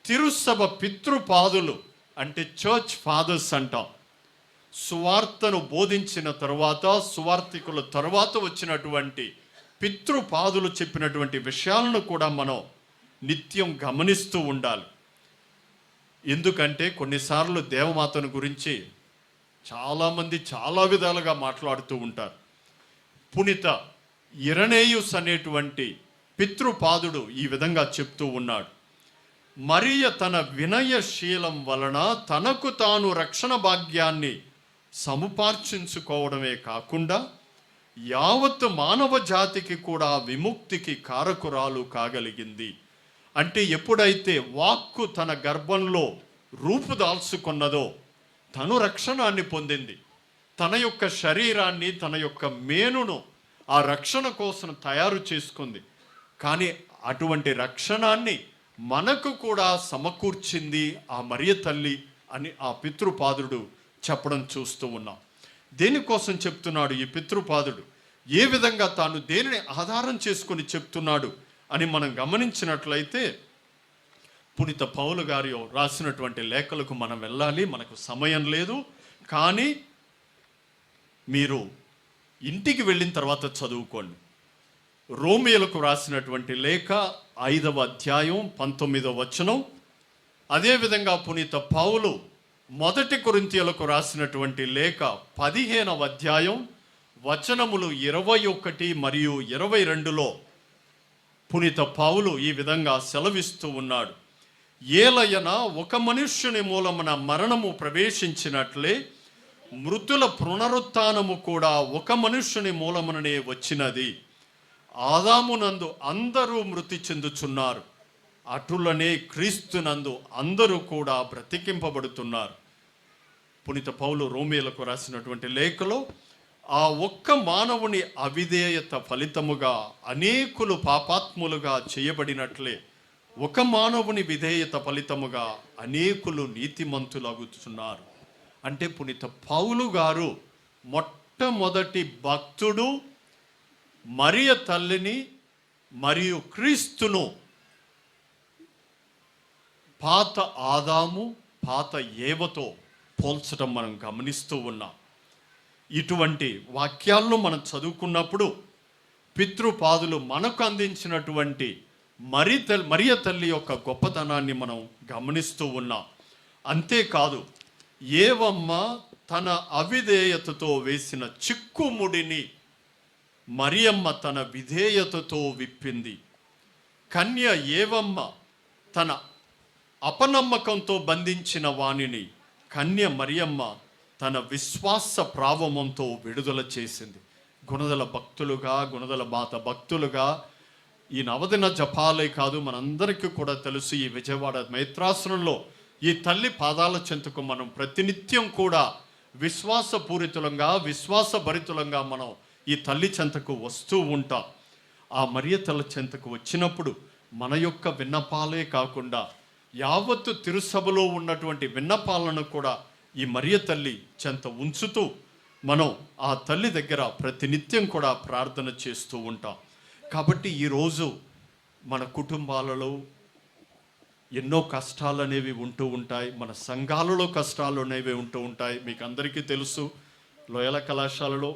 తిరుసభ పితృపాదులు అంటే చర్చ్ ఫాదర్స్ అంటాం, సువార్తను బోధించిన తరువాత, సువార్తికుల తరువాత వచ్చినటువంటి పితృపాదులు చెప్పినటువంటి విషయాలను కూడా మనం నిత్యం గమనిస్తూ ఉండాలి. ఎందుకంటే కొన్నిసార్లు దేవమాతను గురించి చాలామంది చాలా విధాలుగా మాట్లాడుతూ ఉంటారు. పునీత ఇరనేయుస్ అనేటువంటి పితృపాదుడు ఈ విధంగా చెప్తూ ఉన్నాడు, మరియ తన వినయశీలం వలన తనకు తాను రక్షణ భాగ్యాన్ని సముపార్జించుకోవడమే కాకుండా యావత్ మానవ జాతికి కూడా విముక్తికి కారకురాలు కాగలిగింది. అంటే ఎప్పుడైతే వాక్కు తన గర్భంలో రూపుదాల్చుకున్నదో తను రక్షణాన్ని పొందింది. తన యొక్క శరీరాన్ని, తన యొక్క మేనును ఆ రక్షణ కోసం తయారు చేసుకుంది. కానీ అటువంటి రక్షణాన్ని మనకు కూడా సమకూర్చింది ఆ మరియ తల్లి అని ఆ పితృపాదుడు చెప్పడం చూస్తూ ఉన్నాం. దేనికోసం చెప్తున్నాడు ఈ పితృపాదుడు? ఏ విధంగా తాను దేనిని ఆధారం చేసుకొని చెప్తున్నాడు అని మనం గమనించినట్లయితే, పునీత పౌలు గారి రాసినటువంటి లేఖలకు మనం వెళ్ళాలి. మనకు సమయం లేదు, కానీ మీరు ఇంటికి వెళ్ళిన తర్వాత చదువుకోండి. రోమియోలకు రాసినటువంటి లేఖ 5వ అధ్యాయం 19వ వచనం, అదేవిధంగా పునీత పౌలు 1 కొరింథీయులకు రాసినటువంటి లేఖ 15వ అధ్యాయం వచనములు 21 మరియు 22లో పునీత పౌలు ఈ విధంగా సెలవిస్తూ ఉన్నాడు, ఏలయన ఒక మనుష్యుని మూలమున మరణము ప్రవేశించినట్లే మృతుల పునరుత్థానము కూడా ఒక మనుష్యుని మూలముననే వచ్చినది. ఆదామునందు అందరూ మృతి చెందుచున్నారు, అటులనే క్రీస్తునందు అందరూ కూడా బ్రతికింపబడుతున్నారు. పునీత పౌలు రోమీయులకు రాసినటువంటి లేఖలో ఆ ఒక్క మానవుని అవిధేయత ఫలితముగా అనేకులు పాపాత్ములుగా చేయబడినట్లే ఒక మానవుని విధేయత ఫలితముగా అనేకులు నీతిమంతులగుతున్నారు. అంటే పునీత పౌలు గారు మొట్టమొదటి భక్తుడు మరియ తల్లిని మరియు క్రీస్తును పాత ఆదాము పాత ఏవతో పోల్చడం మనం గమనిస్తూ ఉన్నాం. ఇటువంటి వాక్యాలను మనం చదువుకున్నప్పుడు పితృపాదులు మనకు అందించినటువంటి మరియ తల్లి యొక్క గొప్పతనాన్ని మనం గమనిస్తూ ఉన్నాం. అంతేకాదు, ఏవమ్మ తన అవిధేయతతో వేసిన చిక్కుముడిని మరియమ్మ తన విధేయతతో విప్పింది. కన్య ఏవమ్మ తన అపనమ్మకంతో బంధించిన వాణిని కన్య మరియమ్మ తన విశ్వాస ప్రావమంతో విడుదల చేసింది. గుణదల భక్తులుగా, గుణదల మాత భక్తులుగా ఈ నవదిన జపాలే కాదు, మనందరికీ కూడా తెలుసు, ఈ విజయవాడ మైత్రాసనంలో ఈ తల్లి పాదాల చెంతకు మనం ప్రతినిత్యం కూడా విశ్వాసపూరితులంగా, విశ్వాసభరితులంగా మనం ఈ తల్లి చెంతకు వస్తూ ఉంటాం. ఆ మరియ తల్లి చెంతకు వచ్చినప్పుడు మన యొక్క విన్నపాలే కాకుండా యావత్తు తిరుసభలో ఉన్నటువంటి విన్నపాలను కూడా ఈ మరియ తల్లి చెంత ఉంచుతూ మనం ఆ తల్లి దగ్గర ప్రతినిత్యం కూడా ప్రార్థన చేస్తూ ఉంటాం. కాబట్టి ఈరోజు మన కుటుంబాలలో ఎన్నో కష్టాలు అనేవి ఉంటూ ఉంటాయి, మన సంఘాలలో కష్టాలు అనేవి ఉంటూ ఉంటాయి. మీకు అందరికీ తెలుసు, లోయల కళాశాలలో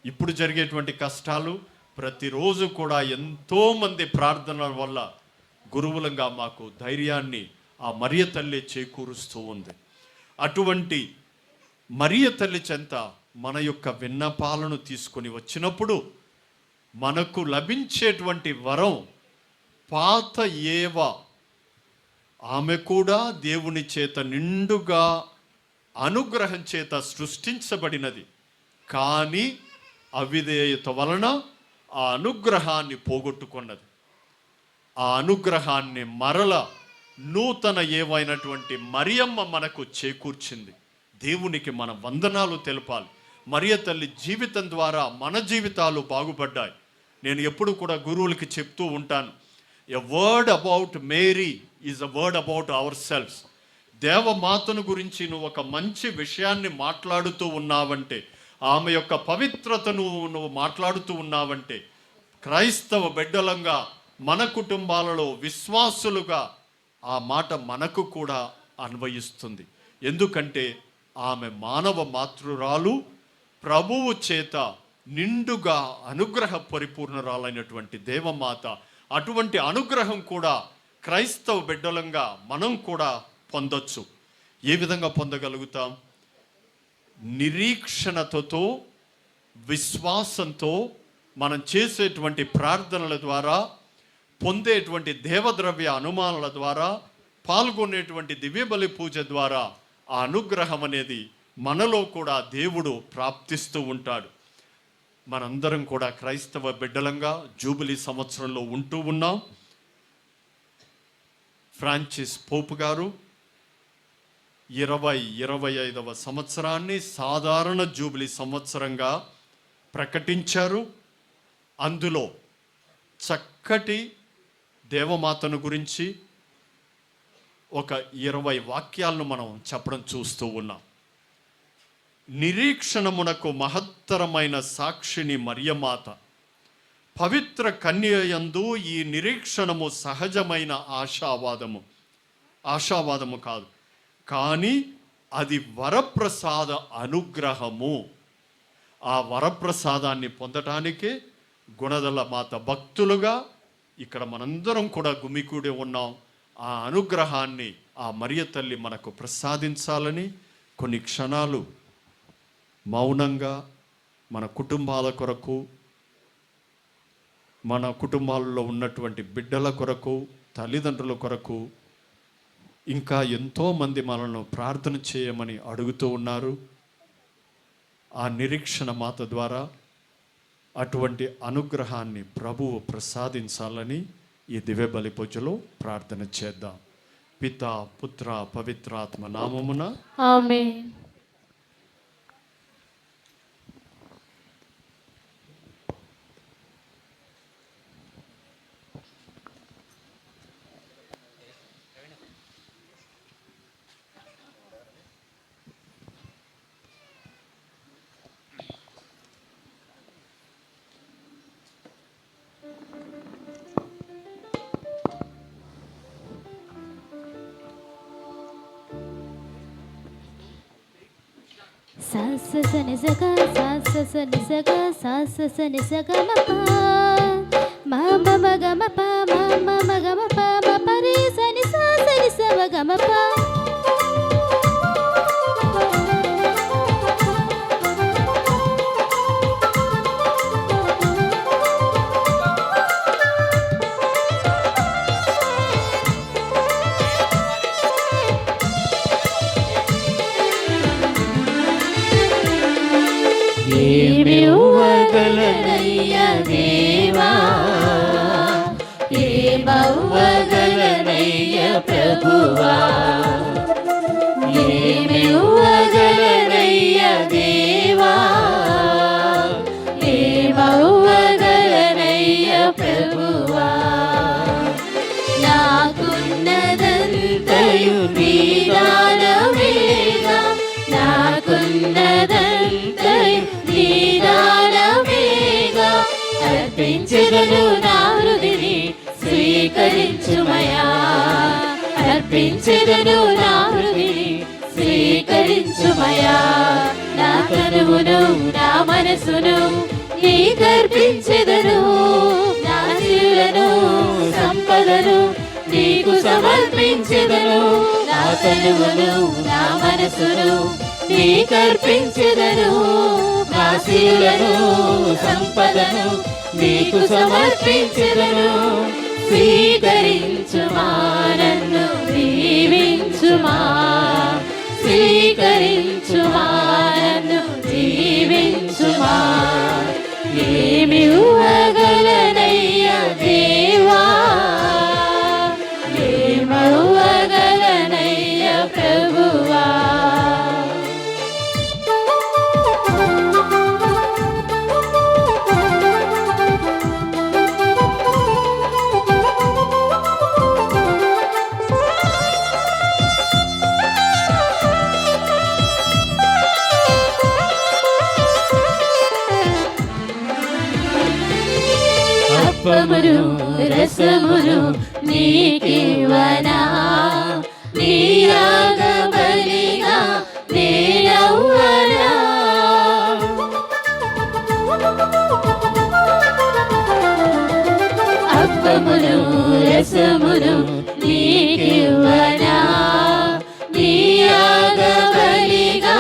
ఇప్పుడు జరిగేటువంటి కష్టాలు ప్రతిరోజు కూడా ఎంతోమంది ప్రార్థనల వల్ల గురువులంగా మాకు ధైర్యాన్ని ఆ మరియ తల్లి చేకూరుస్తూ ఉంది. అటువంటి మరియ తల్లి చెంత మన యొక్క విన్నపాలను తీసుకొని వచ్చినప్పుడు మనకు లభించేటువంటి వరం పాత ఏవ, ఆమె కూడా దేవుని చేత నిండుగా అనుగ్రహం చేత సృష్టించబడినది. కానీ అవిధేయత వలన ఆ అనుగ్రహాన్ని పోగొట్టుకున్నది. ఆ అనుగ్రహాన్ని మరల నూతన ఏవైనటువంటి మరియమ్మ మనకు చేకూర్చింది. దేవునికి మన వందనాలు తెలపాలి. మరియ తల్లి జీవితం ద్వారా మన జీవితాలు బాగుపడ్డాయి. నేను ఎప్పుడు కూడా గురువులకి చెప్తూ ఉంటాను, a word about Mary is a word about our selfs. దేవమాతను గురించి నువ్వు ఒక మంచి విషయాన్ని మాట్లాడుతూ ఉన్నావంటే, ఆమె యొక్క పవిత్రతను నువ్వు మాట్లాడుతూ ఉన్నావంటే, క్రైస్తవ బిడ్డలంగా మన కుటుంబాలలో విశ్వాసులుగా ఆ మాట మనకు కూడా అన్వయిస్తుంది. ఎందుకంటే ఆమె మానవ మాతృరాలు, ప్రభువు చేత నిండుగా అనుగ్రహ పరిపూర్ణరాలైనటువంటి దేవమాత. అటువంటి అనుగ్రహం కూడా క్రైస్తవ బిడ్డలంగా మనం కూడా పొందొచ్చు. ఏ విధంగా పొందగలుగుతాం? నిరీక్షణతో, విశ్వాసంతో మనం చేసేటువంటి ప్రార్థనల ద్వారా, పొందేటువంటి దేవద్రవ్య అనుమానాల ద్వారా, పాల్గొనేటువంటి దివ్యబలి పూజ ద్వారా ఆ అనుగ్రహం అనేది మనలో కూడా దేవుడు ప్రాప్తిస్తూ ఉంటాడు. మనందరం కూడా క్రైస్తవ బిడ్డలంగా జూబిలీ సంవత్సరంలో ఉంటూ ఉన్నాం. ఫ్రాన్సిస్ పోప్ గారు 2025వ సంవత్సరాన్ని సాధారణ జూబిలీ సంవత్సరంగా ప్రకటించారు. అందులో చక్కటి దేవమాతను గురించి ఒక 20 వాక్యాలను మనం చెప్పడం చూస్తూ ఉన్నాం. నిరీక్షణమునకు మహత్తరమైన సాక్షిని మరియమాత. పవిత్ర కన్యయందు ఈ నిరీక్షణము సహజమైన ఆశావాదము కాదు, కానీ అది వరప్రసాద అనుగ్రహము. ఆ వరప్రసాదాన్ని పొందటానికే గుణదల మాత భక్తులుగా ఇక్కడ మనందరం కూడా గుమికూడి ఉన్నాం. ఆ అనుగ్రహాన్ని ఆ మరియ తల్లి మనకు ప్రసాదించాలని కొన్ని క్షణాలు మౌనంగా మన కుటుంబాల కొరకు, మన కుటుంబాలలో ఉన్నటువంటి బిడ్డల కొరకు, తల్లిదండ్రుల కొరకు ఇంకా ఎంతోమంది మనల్ని ప్రార్థన చేయమని అడుగుతూ ఉన్నారు. ఆ నిరీక్షణ మాత ద్వారా అటువంటి అనుగ్రహాన్ని ప్రభువు ప్రసాదించాలని ఈ దివ్య బలి పూజలో ప్రార్థన చేద్దాం. పితా పుత్ర పవిత్రాత్మ నామమున ఆమేన్. సాసని సగ సాసని సగ సాసని సగ మ మమ గమ ప మమ గమ ప మ పరి సని సాసని సవ గమ ప ఏమివ్వగలనయ్యా దేవా, ఏమవ్వగలనయ్యా ప్రభువా, ఏమివ్వగలనయ్యా దేవా, ఏమవ్వగలనయ్యా ప్రభువా. నాకున్నదంతయు నీ దానమేగా, నాకున్నదంతయు నీ దానమేగా, అర్పించెదను నా హృదిని స్వీకరించుమయా, అర్పించెదను నా హృదిని స్వీకరించుమయా. నా తనువును నా మనసును నీకర్పించెదను, నా జీవులను సంపదను నీకు సమర్పించెదను. నా తనువును నా మనసును నీకర్పించెదను, నా జీవులను సంపదను నీకు సమర్పించెదను. స్వీకరించుమా, నన్ను దీవించుమా, స్వీకరించుమా, నన్ను దీవించుమా. ఏమివ్వగలనయ్యా దేవా, ఏమవ్వగలనయ్యా ప్రభువా. అప్పమును రసమును నీకివ్వనా, నీ యాగబలిగా నేనవ్వనా. అప్పమును రసమును నీకివ్వనా, నీ యాగబలిగా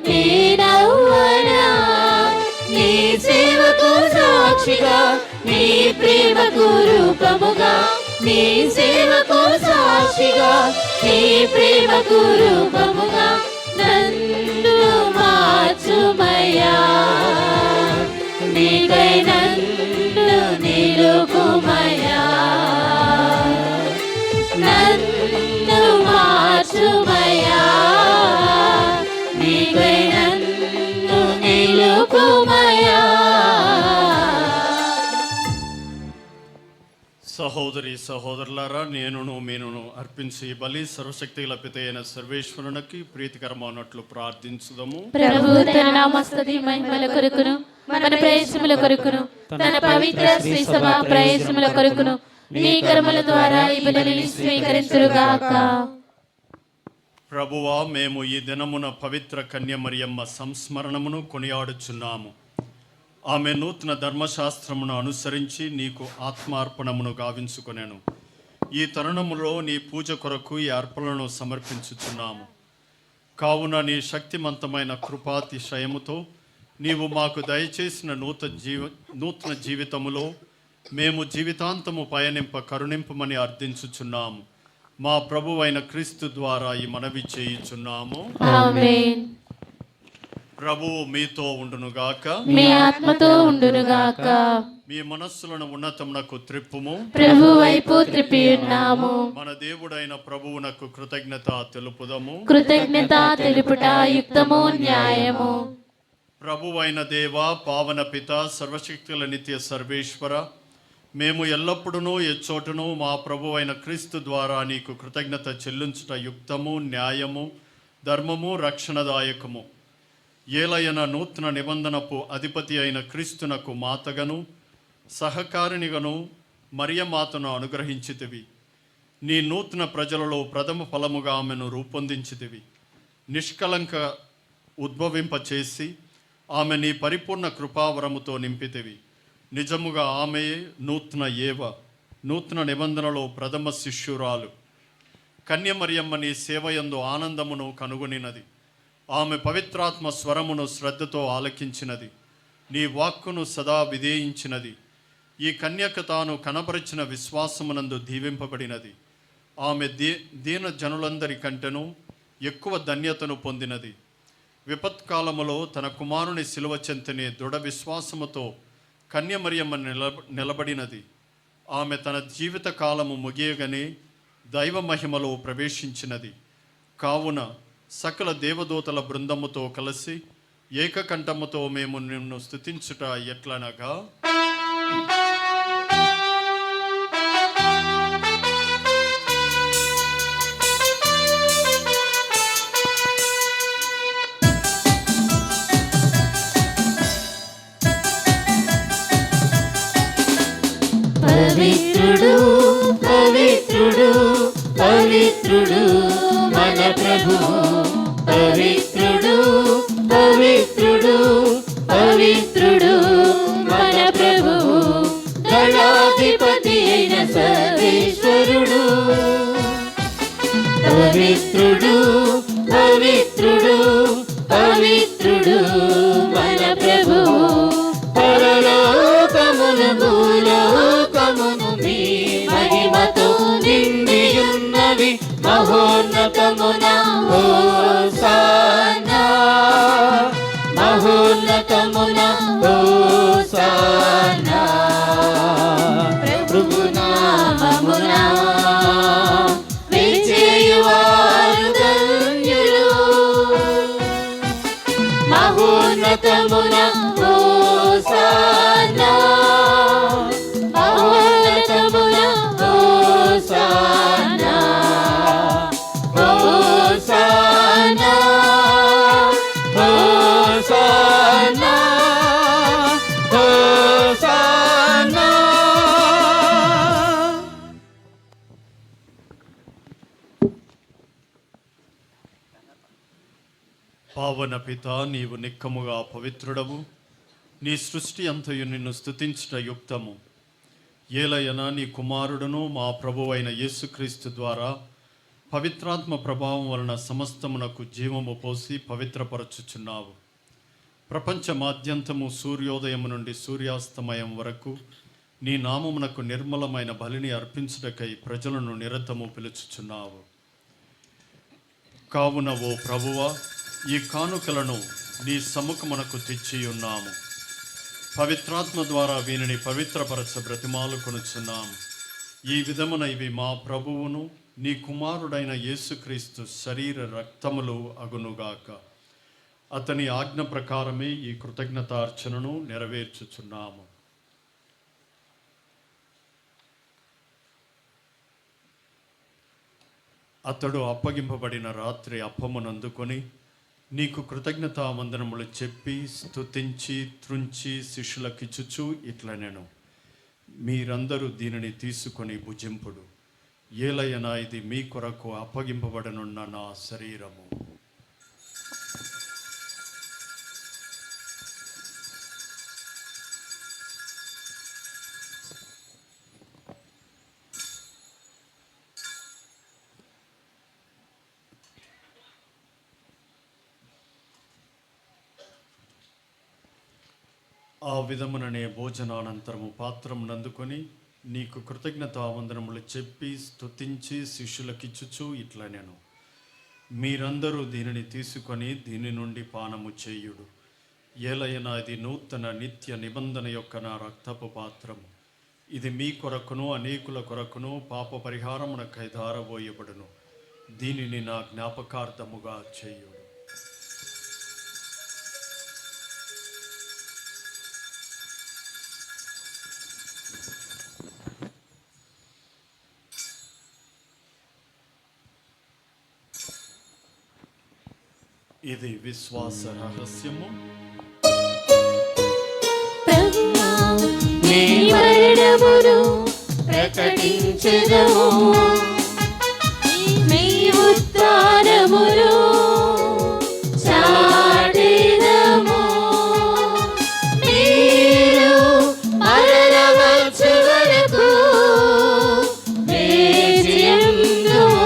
నేనవ్వనా. నీ సేవకు సాక్షిగా, నీ ప్రేమకు రూపముగా, నీ సేవకు సాక్షిగా, నీ ప్రేమకు రూపముగా నన్ను మార్చుమయ్యా. నీకై నన్ను నిలుపుమయ్యా, నన్ను మార్చుమయ్యా. నీకై నన్ను నిలుపుమయ్యా. సహోదరి సహోదరులారా, నేనును మీనును అర్పించి బలి సర్వశక్తి లభిత అయిన సర్వేశ్వరునికి ప్రీతికరమైనట్లు ప్రార్థించుదము. ప్రభు తన నామస్తుతి మహిమల కొరకును, మన ప్రయత్నముల కొరకును, తన పవిత్ర శ్రీ సభ ప్రయత్నముల కొరకును నీ కర్మల ద్వారా ఈ బలిని స్వీకరించురుగాక. ప్రభువా, మేము ఈ దినమున పవిత్ర కన్య మరియమ్మ సంస్మరణమును కొనియాడుచున్నాము. ఆమె నూతన ధర్మశాస్త్రమును అనుసరించి నీకు ఆత్మార్పణమును గావించుకొనెను. ఈ తరుణములో నీ పూజ కొరకు ఈ అర్పణలను సమర్పించుచున్నాము. కావున నీ శక్తిమంతమైన కృపాతిశయముతో నీవు మాకు దయచేసిన నూతన జీవితములో మేము జీవితాంతము పయనింప కరుణింపమని అర్థించుచున్నాము. మా ప్రభువైన క్రీస్తు ద్వారా ఈ మనవి చేయుచున్నాము. ఆమేన్. ప్రభువు మీతో ఉండునుగాక. మీ ఆత్మతో ఉండునుగాక. మీ మనస్సులను ఉన్నతమునకు త్రిప్పుము. ప్రభు వైపు త్రిప్పి ఉన్నాము. మన దేవుడైన ప్రభువునకు కృతజ్ఞత తెలుపుదము. కృతజ్ఞత తెలుపుట యుక్తము న్యాయము. ప్రభువైన దేవ, పావన పిత, సర్వశక్తుల నిత్య సర్వేశ్వర, మేము ఎల్లప్పుడూ ఎచ్చోటును మా ప్రభువైన క్రీస్తు ద్వారా నీకు కృతజ్ఞత చెల్లించుట యుక్తము, న్యాయము, ధర్మము, రక్షణదాయకము. ఏలయన నూతన నిబంధనపు అధిపతి అయిన క్రీస్తునకు మాతగను సహకారినిగను మరియమాతను అనుగ్రహించితివి. నీ నూతన ప్రజలలో ప్రథమ ఫలముగా ఆమెను రూపొందించితివి. నిష్కలంక ఉద్భవింపచేసి ఆమె నీ పరిపూర్ణ కృపావరముతో నింపితివి. నిజముగా ఆమెయే నూతన నిబంధనలో ప్రథమ శిష్యురాలు. కన్యమరియమ్మ నీ సేవయందు ఆనందమును కనుగొనినది. ఆమె పవిత్రాత్మ స్వరమును శ్రద్ధతో ఆలకించినది. నీ వాక్కును సదా విధేయించినది. ఈ కన్యక తాను కనపరిచిన విశ్వాసమునందు దీవింపబడినది. ఆమె దీన జనులందరి కంటెను ఎక్కువ ధన్యతను పొందినది. విపత్కాలములో తన కుమారుని శిలువ చెంతనే దృఢ విశ్వాసముతో కన్యమరియమ్మ నిలబడినది. ఆమె తన జీవిత కాలము ముగియగానే దైవ మహిమలో ప్రవేశించినది. కావున సకల దేవదూతల బృందముతో కలిసి ఏకకంఠముతో మేము నిన్ను స్తుతించుట ఎట్లనగా, పవిత్రుడు పవిత్రుడు పవిత్రుడు మన ప్రభువు. పవిత్రుడు పవిత్రుడు పవిత్రుడు మన ప్రభువు. దళాధిపతి అయిన సర్వేశ్వరుడు. పవిత్రుడు పవిత్రుడు పవిత్రుడు మన ప్రభువు. పరలోకమును భూలోకమును మీ మహిమతో నిండియున్నవి. మహోన్నతమున హోసానా, మహోన్నతమున హోసానా. ప్రభు నామమున విజేయువారు ధన్యులు. మహోన్నతమున హోసానా, మహోన్నతమున హోసానా. హోసానా హోసానా హోసానా. పావన పిత, నీవు నిక్కముగా పవిత్రుడవు. నీ సృష్టి అంతయు నిన్ను స్తుతించుట యుక్తము. ఏలయన నీ కుమారుడును మా ప్రభువైన యేసుక్రీస్తు ద్వారా పవిత్రాత్మ ప్రభావం వలన సమస్తమునకు జీవము పోసి పవిత్రపరచుచున్నావు. ప్రపంచమాద్యంతము సూర్యోదయము నుండి సూర్యాస్తమయం వరకు నీ నామమునకు నిర్మలమైన బలిని అర్పించుటకై ప్రజలను నిరతము పిలుచుచున్నావు. కావున ఓ ప్రభువా, ఈ కానుకలను నీ సముఖమునకు తెచ్చియున్నాము. పవిత్రాత్మ ద్వారా వీనిని పవిత్రపరచ బ్రతిమాలు కొనుచున్నాము. ఈ విధమున ఇవి మా ప్రభువును నీ కుమారుడైన యేసుక్రీస్తు శరీర రక్తములు అగునుగాక. అతని ఆజ్ఞ ప్రకారమే ఈ కృతజ్ఞతార్చనను నెరవేర్చుచున్నాము. అతడు అప్పగింపబడిన రాత్రి అప్పమునందుకొని నీకు కృతజ్ఞతావందనములు చెప్పి స్తుతించి త్రుంచి శిష్యులకిచ్చుచు ఇట్లనెను, మీరందరూ దీనిని తీసుకొని భుజింపుడు. ఏలయనా ఇది మీ కొరకు అప్పగింపబడనున్న నా శరీరము. ఆ విధముననే భోజనానంతరము పాత్రమునందుకొని నీకు కృతజ్ఞతావందనములు చెప్పి స్తుతించి శిష్యులకిచ్చుచు ఇట్లా నేను, మీరందరూ దీనిని తీసుకొని దీని నుండి పానము చేయుడు. ఏలైనా ఇది నూతన నిత్య నిబంధన యొక్క నా రక్తపు పాత్రము. ఇది మీ కొరకును అనేకుల కొరకును పాప పరిహారమునకై ధారబోయబడును. దీనిని నా జ్ఞాపకార్థముగా చేయుడు. ఇది విశ్వాస రహస్యము. ప్రభువా, నీ మరణమును ప్రకటించెదము, నీ ఉత్థానమును చాటెదము. మీరు మరల వచ్చు వరకు వేచియుందుము.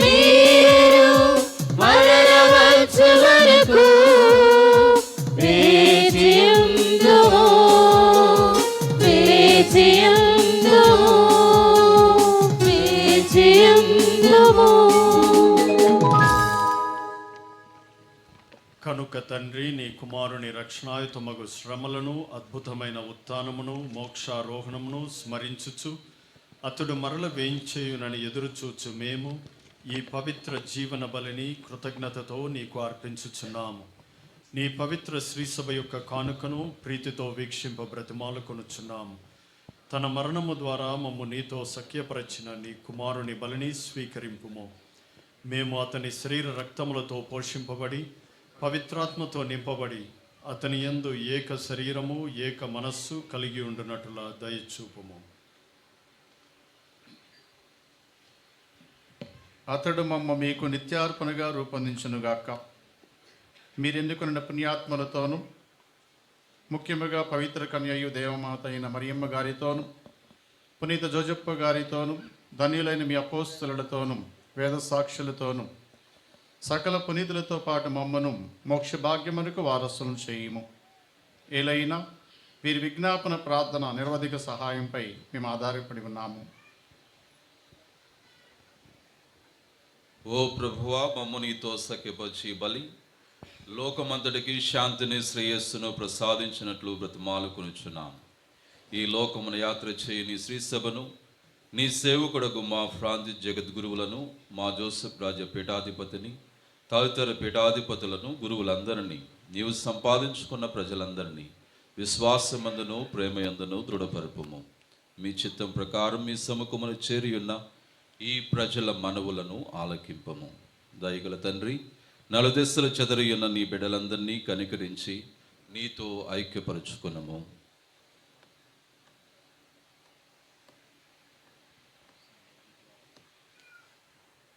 మీరు మరల వచ్చు వరకు వేచియుందుము. వేచియుందుము. వేచియుందుము. కనుక తండ్రి, నీ కుమారుని రక్షణాయుతమగు శ్రమలను, అద్భుతమైన ఉత్థానమును, మోక్షారోహణమును స్మరించుచు అతడు మరల వేయించేయునని ఎదురుచూచు మేము ఈ పవిత్ర జీవన బలిని కృతజ్ఞతతో నీకు అర్పించుచున్నాము. నీ పవిత్ర శ్రీసభ యొక్క కానుకను ప్రీతితో వీక్షింప బ్రతిమాలుకొనుచున్నాము. తన మరణము ద్వారా మమ్ము నీతో సఖ్యపరచిన నీ కుమారుని బలిని స్వీకరింపుము. మేము అతని శరీర రక్తములతో పోషింపబడి పవిత్రాత్మతో నింపబడి అతని యందు ఏక శరీరము ఏక మనస్సు కలిగి ఉండునట్లుగా దయచూపుము. అతడు మమ్మ మీకు నిత్యార్పణగా రూపొందించునుగాక. మీరెన్నుకున్న పుణ్యాత్మలతోనూ ముఖ్యముగా పవిత్ర కన్యయు దేవమాత అయిన మరియమ్మ గారితోనూ పునీత జోజప్ప గారితోనూ ధన్యులైన మీ అపోస్తలులతోనూ వేద సాక్షులతోనూ సకల పునీతులతో పాటు మమ్మను మోక్ష భాగ్యమునకు వారసులను చేయుము. ఏలైనా వీరి విజ్ఞాపన ప్రార్థన నిరవధిక సహాయంపై మేము ఆధారపడి ఉన్నాము. ఓ ప్రభువా, మమ్ము నీతో సఖ్యపరిచి బలి లోకమంతటికి శాంతిని శ్రేయస్సును ప్రసాదించినట్లు బ్రతిమాలుకొనుచున్నాము. ఈ లోకమున యాత్ర చేయి నీ శ్రీసభను, నీ సేవకుడకు మా ఫ్రాన్సిస్ జగద్గురువులను, మా జోసెఫ్ రాజ్య పీఠాధిపతిని, తదితర పీఠాధిపతులను, గురువులందరినీ, నీవు సంపాదించుకున్న ప్రజలందరినీ విశ్వాసమందును ప్రేమయందును దృఢపరుపుము. మీ చిత్తం ప్రకారం మీ సముఖమును చేరియున్న ఈ ప్రజల మనవులను ఆలకింపము. దయగల తండ్రి, నలుదిశలు చెదరియున్న నీ బిడ్డలందరినీ కనికరించి నీతో ఐక్యపరుచుకునము.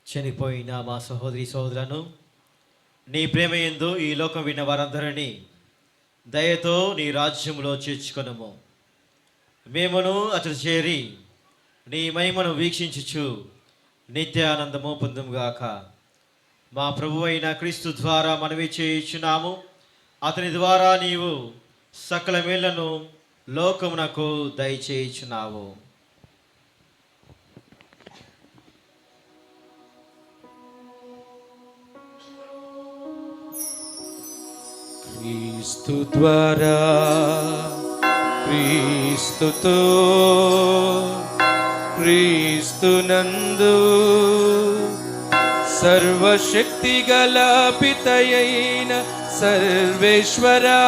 చనిపోయిన మా సహోదరి సహోదరులను నీ ప్రేమ యందు ఈ లోకం విన్న వారందరినీ దయతో నీ రాజ్యంలో చేర్చుకొనుము. మేమును అతడు చేరి నీ మహిమను వీక్షించుచు నిత్యానందము పొందుముగాక. మా ప్రభు అయిన క్రీస్తు ద్వారా మనవి చేయుచున్నాము. అతని ద్వారా నీవు సకల మేళ్లను లోకమునకు దయచేయుచున్నావు. క్రీస్తు ద్వారా క్రీస్తుతో క్రీస్తునందు సర్వశక్తి గల పితయైన సర్వేశ్వరా,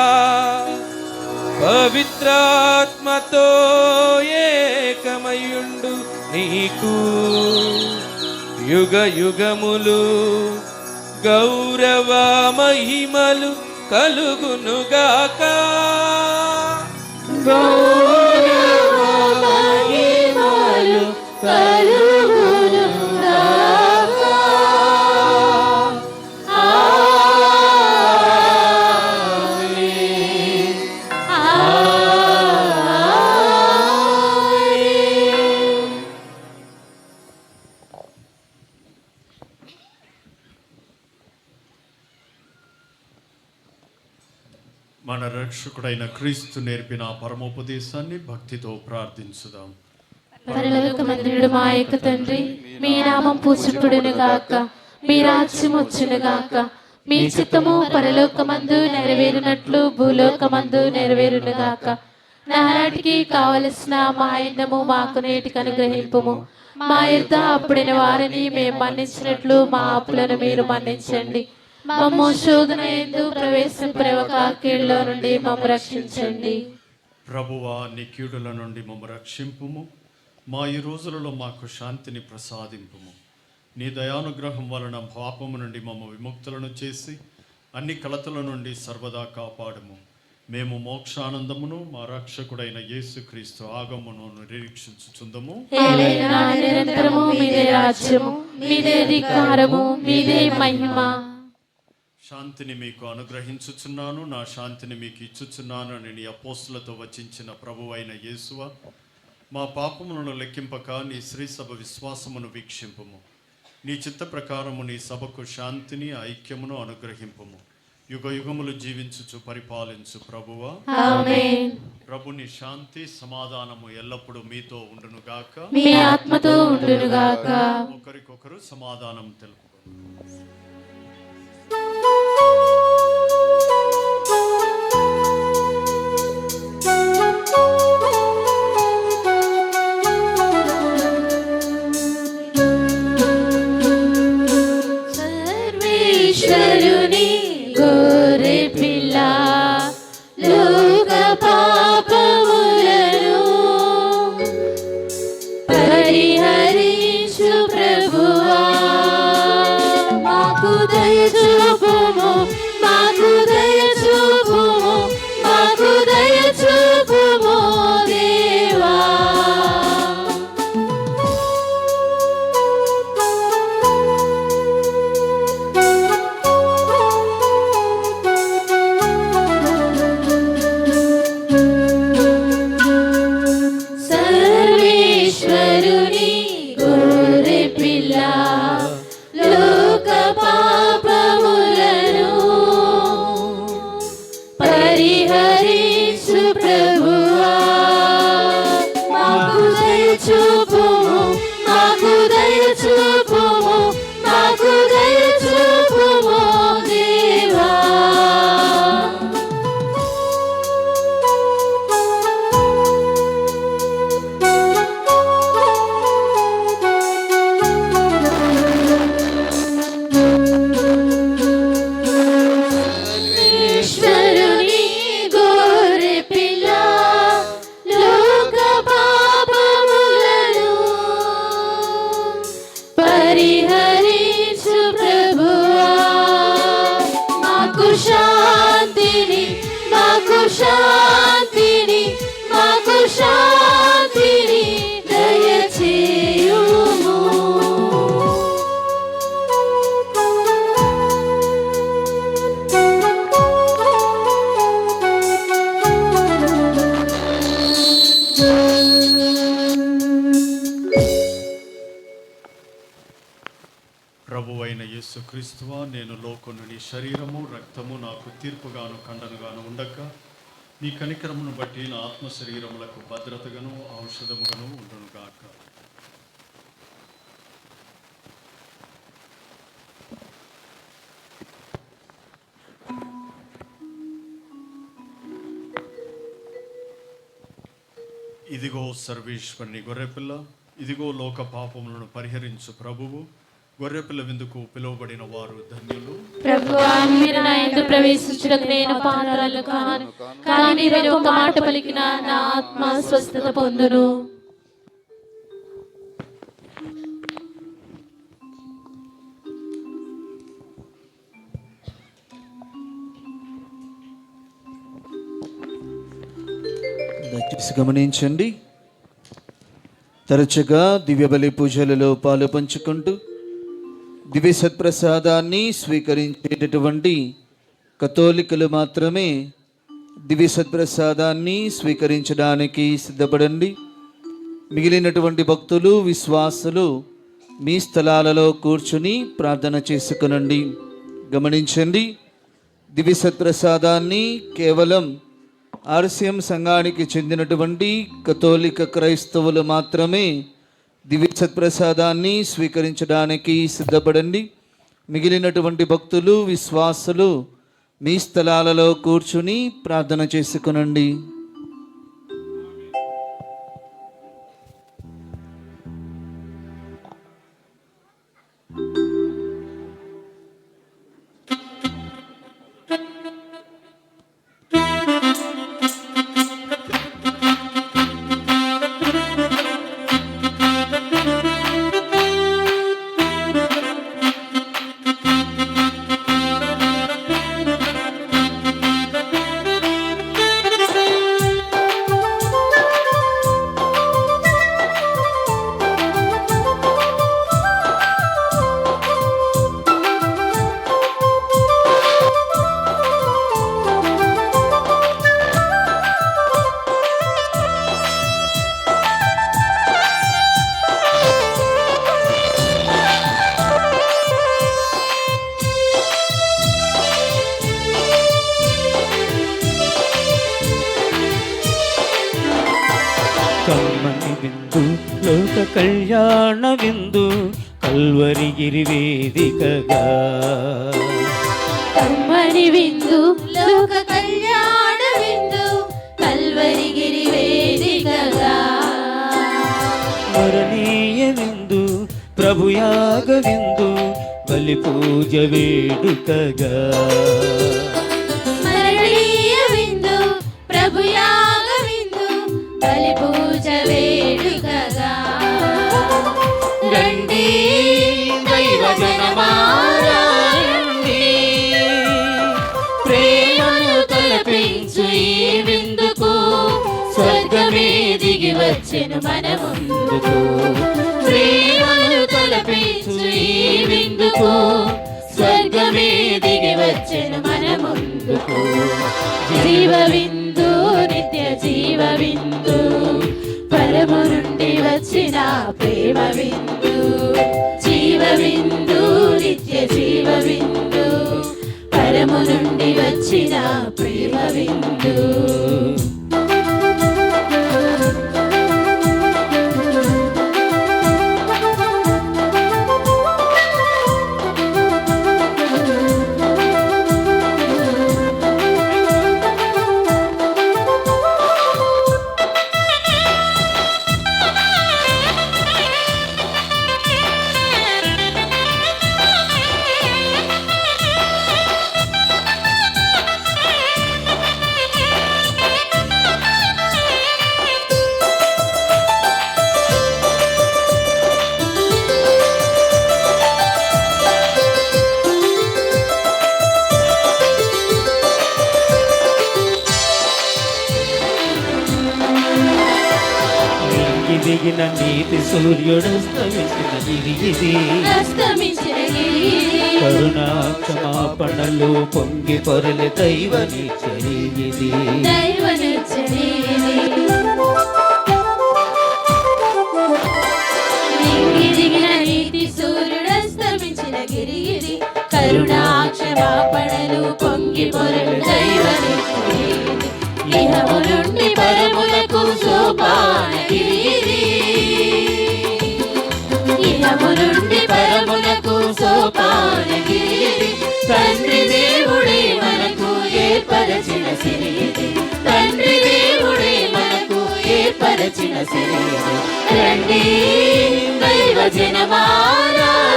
పవిత్రాత్మతో ఏకమయుండు నీకు యుగ యుగములు గౌరవ మహిమలు కలుగునుగాక. గౌరవ మహిమలు కలుగునుగాక. ఆమేన్. ఆమేన్. మన రక్షకుడైన క్రీస్తు నేర్పిన పరమోపదేశాన్ని భక్తితో ప్రార్థించుదాం. పరలోకమందుడు మా యొక్క తండ్రి, మీ నామం పూజింపుడును గాక, మీ రాజ్యం వచ్చును గాక, మీ చిత్తము పరలోకమందు నెరవేరునట్లు భూలోకమందు నెరవేరును గాక. నానాటికి కావలసిన మా అన్నము మాకు నేటికి అనుగ్రహింపుము. మా యొద్ద అప్పుడైన వారిని మేము మన్నించినట్లు మా అప్పులను మీరు మన్నించండి. మమ్ము శోధన యందు ప్రవేశింపనివ్వక కీడులో నుండి మమ్ము రక్షించండి. ప్రభువా, నీ కీడుల నుండి మమ్ము రక్షింపుము. మా ఈ రోజులలో మాకు శాంతిని ప్రసాదింపుము. నీ దయానుగ్రహం వలన పాపము నుండి మమ్మ విముక్తులను చేసి అన్ని కలతల నుండి సర్వదా కాపాడము. మేము మోక్షానందమును మా రక్షకుడైన యేసుక్రీస్తు ఆగమను నిరీక్షించుచుందము. నిరంతరము మీదే రాజ్యము, మీదే అధికారము, మీదే మహిమ. శాంతిని మీకు అనుగ్రహించుచున్నాను, నా శాంతిని మీకు ఇచ్చుచున్నాను అని నీ అపోస్తులతో వచించిన ప్రభువైన యేసువ, మా పాపములను లెక్కింపక నీ శ్రీ సభ విశ్వాసమును వీక్షింపుము. నీ చిత్త ప్రకారము నీ సభకు శాంతిని ఐక్యమును అనుగ్రహింపుము. యుగ యుగములు జీవించుచు పరిపాలించు ప్రభువా. ఆమేన్. ప్రభుని శాంతి సమాధానము ఎల్లప్పుడూ మీతో ఉండును గాక, మీ ఆత్మతో ఉండును గాక. ఒకరికొకరు సమాధానం తెలుపు. సర్వేశ్వరుని గొర్రె పిల్ల, లోక పాపములను పరిహరించు ప్రభువా, మాకు దయ చూపుము, మాకు దయ చూపుము, మాకు దయ చూపుము దేవా. సర్వేశ్వరుని గొర్రె పిల్ల, లోక పాపములను పరిహరించు ప్రభువా, మాకు దయ చూపుము, మాకు దయ చూపుము, మాకు దయ చూపుము దేవా. ఈశ్వరుని గొర్రె పిల్ల, లోక పాపములను పరిహరించు ప్రభువా, మాకు శాంతిని, మాకు శాంతిని, మాకు శాంతిని దయచేయుము. ప్రభువైన యేసుక్రీస్తువా, నేను లోకము నీ శరీరము రక్తము నాకు తీర్పుగాను ఖండనగాను ఉండక నీ కనికరమును బట్టి నా ఆత్మ శరీరములకు భద్రతగాను ఔషధముగాను ఉండును గాక. ఇదిగో సర్వేశ్వరుని గొర్రెపిల్ల, ఇదిగో లోక పాపములను పరిహరించు ప్రభువు. గొర్రెపిల్ల విందుకు పిలువబడిన వారు ధన్యులు. ప్రభువా, మీరు నా యందు ప్రవేశించుటకు నేను పాత్రలు కాను, కానీ మీరు ఒక మాట పలికిన నా ఆత్మ స్వస్థత పొందును. దయచేసి గమనించండి. తరచుగా దివ్యబలి పూజలలో పాలు పంచుకుంటూ దివ్య సత్ప్రసాదాన్ని స్వీకరించేటటువంటి కథోలికలు మాత్రమే దివ్య సత్ప్రసాదాన్ని స్వీకరించడానికి సిద్ధపడండి. మిగిలినటువంటి భక్తులు, విశ్వాసులు మీ స్థలాలలో కూర్చుని ప్రార్థన చేసుకునండి. గమనించండి, దివ్య సత్ప్రసాదాన్ని కేవలం ఆర్సిఎం సంఘానికి చెందినటువంటి కథోలిక క్రైస్తవులు మాత్రమే దివ్య సత్ప్రసాదాన్ని స్వీకరించడానికి సిద్ధపడండి. మిగిలినటువంటి భక్తులు, విశ్వాసులు మీ స్థలాలలో కూర్చుని ప్రార్థన చేసుకునండి. కమ్మని విందు లోక కళ్యాణ విందు కల్వరిగిరి వేదికగా. కమ్మని విందు లోక కళ్యాణ విందు కల్వరిగిరి వేదికగా. మరణీయ విందు ప్రభుయాగ విందు బలి పూజ వేడుకగా. స్మరణీయ విందు ప్రభుయాగ విందు బలి పూజ వేడుకగా. రండి దైవ జనమారండి, ప్రేమను తలపించు ఈ విందుకు స్వర్గమే దిగి వచ్చెను మన ముందుకు. ప్రేమను తలపించు ఈ విందుకు స్వర్గమే దిగి వచ్చెను మన ముందుకు. జీవ విందు నిత్య జీవ విందు పరము నుండి వచ్చిన ప్రేమ విందు. జీవ విందు నిత్య జీవ విందు పరము నుండి వచ్చిన ప్రేమ విందు. దిగిన నీతి సూర్యుడు అస్తమించిన గిరి ఇది. కరుణా క్షమాపణలు పొంగి పొరలి దైవ నిచ్చరిగిది. దైవ నిచ్చరి ఇది. నింగి దిగిన నీతి సూర్యుడు అస్తమించిన గిరి ఇది. కరుణా క్షమాపణలు పొంగి పొరలు దైవ నిచ్చరి ఇది. ఇహము నుండి పరములకు సోపానగిరి ఇది. ఇహము నుండి పరములకు సోపానగిరి ఇది. తండ్రి దేవుడే మనకు ఏర్పరచిన సిరి ఇది. తండ్రి దేవుడే మనకు ఏర్పరచిన సిరి ఇది. రండి దైవ జనమారండి,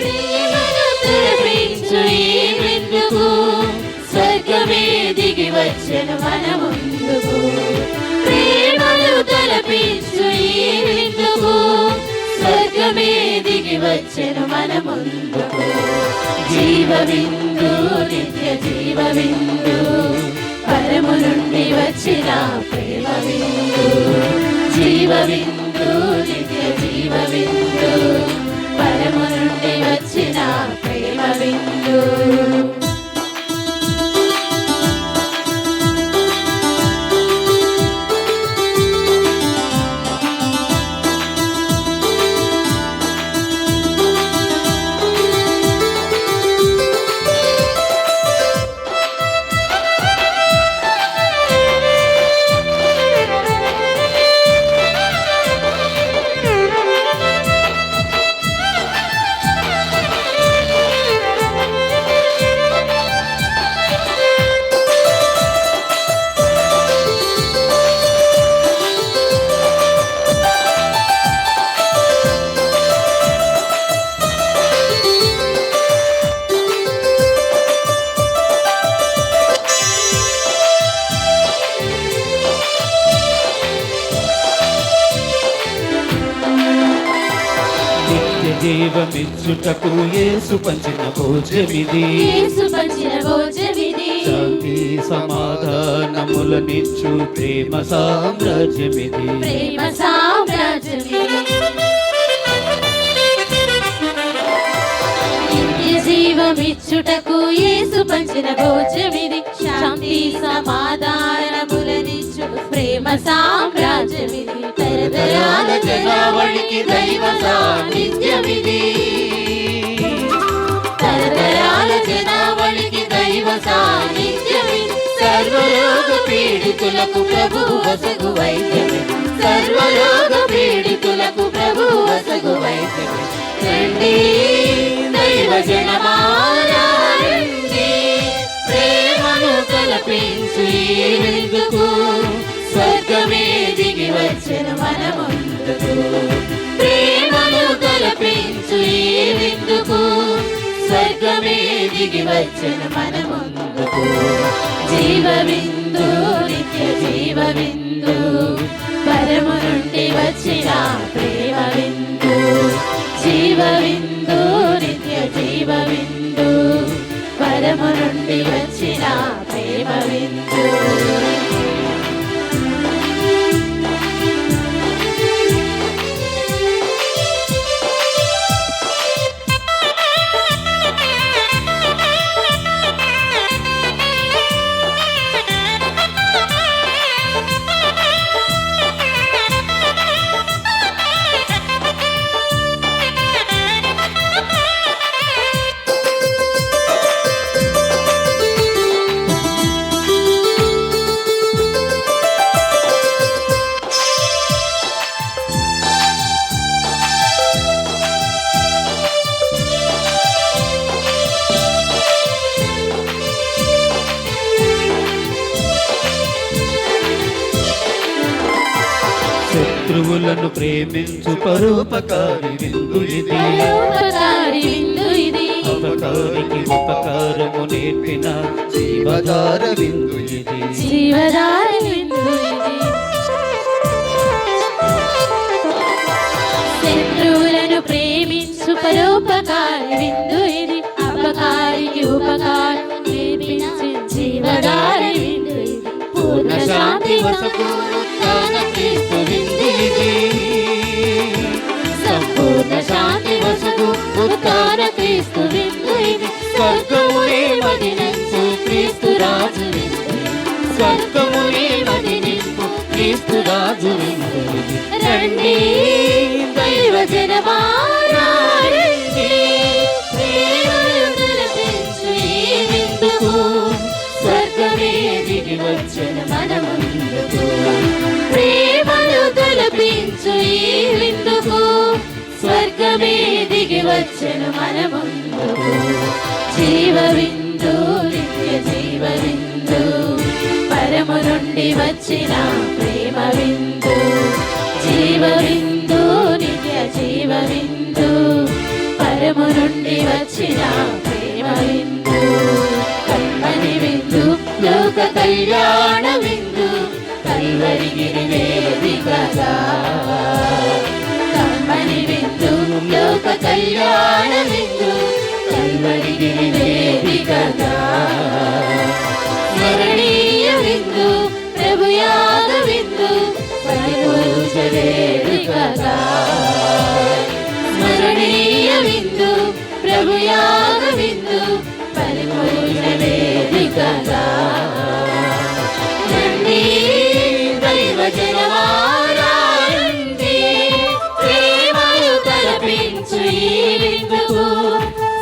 ప్రేమను తలపించు ఈ విందుకు స్వర్గమే దిగి వచ్చెను మన ముందుకు. ప్రేమను తలపించు ఈ విందుకు స్వర్గమే దిగి వచ్చెను మన ముందుకు. జీవ విందు నిత్య జీవ విందు పరము నుండి వచ్చిన ప్రేమ విందు. జీవ విందు నిత్య జీవ విందు పరము నుండి వచ్చిన ప్రేమ విందు. జీవమిచ్చుటకు యేసు పంచిన భోజమిది. యేసు పంచిన భోజమిది. శాంతి సమాధానములనిచ్చు ప్రేమ సామ్రాజ్యమిది. ప్రేమ సామ్రాజ్యమిది. నిత్య జీవమిచ్చుటకు యేసు పంచిన భోజమిది. శాంతి సమాధానములనిచ్చు ప్రేమ సామ్రాజ్యమిది. తరతరాల జనావళికి దైవ సాన్నిధ్యమిది. తరతరాల జనావళికి దైవ సాన్నిధ్యమిది. సర్వరోగ పీడితులకు ప్రభువు వసగు వైద్యమిది. సర్వరోగ పీడితులకు ప్రభువు వసగు వైద్యమిది. రండి దైవ జనమారండి, ప్రేమను తలపించు ఈ విందుకు. స్వర్గమే దిగి వచ్చెను మన ముందుకు. ప్రేమను తలపించు ఈ విందుకు. స్వర్గమే దిగి వచ్చెను మన ముందుకు. జీవవిందు నిత్య జీవవిందు, పరము నుండి వచ్చిన ప్రేమ విందు. జీవవిందు నిత్య జీవవిందు, పరము నుండి వచ్చిన ప్రేమ విందు. శత్రువులను ప్రేమించు పరోపకారి విందు ఇది. పరోపకారి విందు ఇది. అపకారికి ఉపకారము నేర్పిన జీవధార విందు ఇది. జీవధార విందు ఇది. శత్రువులను ప్రేమించు పరోపకారి విందు ఇది. అపకారికి ఉపకారం నేర్పించే జీవధార విందు ఇది. పూర్ణ శాంతి వసకు క్రీస్తు విందు ఇది. సంపూర్ణ శాంతి వసకు ఉత్తాన క్రీస్తు విందు ఇది. స్వర్గమునే మదినింపు క్రీస్తు రాజు విందు ఇది. స్వర్గమునే మదినింపు క్రీస్తు రాజు విందు ఇది. రండి దైవ జనమారండి, ప్రేమను తలపించు ఈ విందుకు. స్వర్గమే దిగి వచ్చెను మన ముందుకు. ప్రేమను తలపించు ఈ విందుకు. స్వర్గమే దిగి వచ్చెను మన ముందుకు. జీవవిందు నిత్య జీవవిందు, పరము నుండి వచ్చిన ప్రేమ విందు. జీవవిందు నిత్య జీవవిందు, పరము నుండి వచ్చిన ప్రేమ విందు. కమ్మని విందు లోక కళ్యాణ విందు, కల్వరిగిరి వేదికగా. కమ్మని విందు లోక కళ్యాణ విందు, కల్వరిగిరి వేదికగా. స్మరణీయ విందు ప్రభుయాగ విందు, పరిపూజ వేదికగా. స్మరణీయ విందు ప్రభుయాగ విందు, పరిపూజ వేదికగా. రండి దైవ జనమారండి, ప్రేమను తలపించు ఈ విందుకు.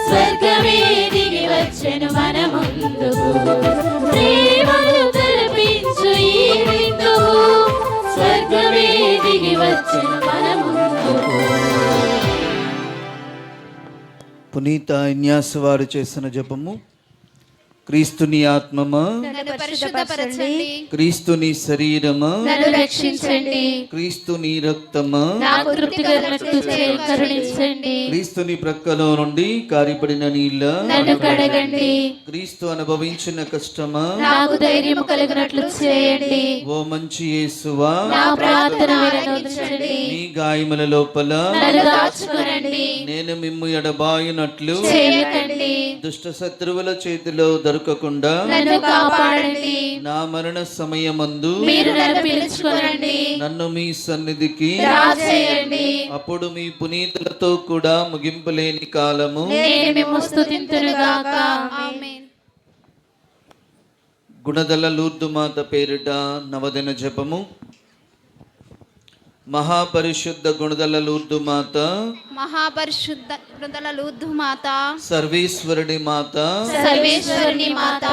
స్వర్గమే దిగి వచ్చెను మన ముందుకు. ప్రేమను తలపించు ఈ విందుకు. స్వర్గమే దిగి వచ్చెను మన ముందుకు. పునీత ఇన్యాస్ వారు చేసిన జపము. క్రీస్తుని ఆత్మమా, నన్ను పరిశుద్ధపరచండి. క్రీస్తుని శరీరమా, నన్ను రక్షించండి. క్రీస్తుని రక్తమా, నాకు తృప్తి కలిగినట్లు కరుణించండి. క్రీస్తుని ప్రక్కలో నుండి కారిపడిన నీళ్ళ, నన్ను కడగండి. క్రీస్తు అనుభవించిన కష్టమా, నాకు ధైర్యం కలిగినట్లు చేయండి. ఓ మంచి యేసువా, నా ప్రార్థన వినవచ్చునండి. నీ గాయముల లోపల నన్ను దాచుకొనండి. నేను మిమ్ము ఎడబాయునట్లు చేయకండి. దుష్ట శత్రువుల చేతిలో దొరకకుండా నన్ను కాపాడండి. నా మరణ సమయమందు మీరు నన్ను పిలుచుకొనండి. నన్ను మీ సన్నిధికి రాచేయండి. అప్పుడు మీ పునీతులతో కూడా ముగింపులేని కాలము నేను మిమ్ము స్తుతింతునుగాక. ఆమేన్. గుణదల లూర్దు మాత పేరిట నవదిన జపము. మహాపరిశుద్ధ గుణదల లూర్దు మాత, మహాపరిశుద్ధ హృదయ లూర్దు మాత, సర్వేశ్వరుడి మాత, సర్వేశ్వరుని మాత,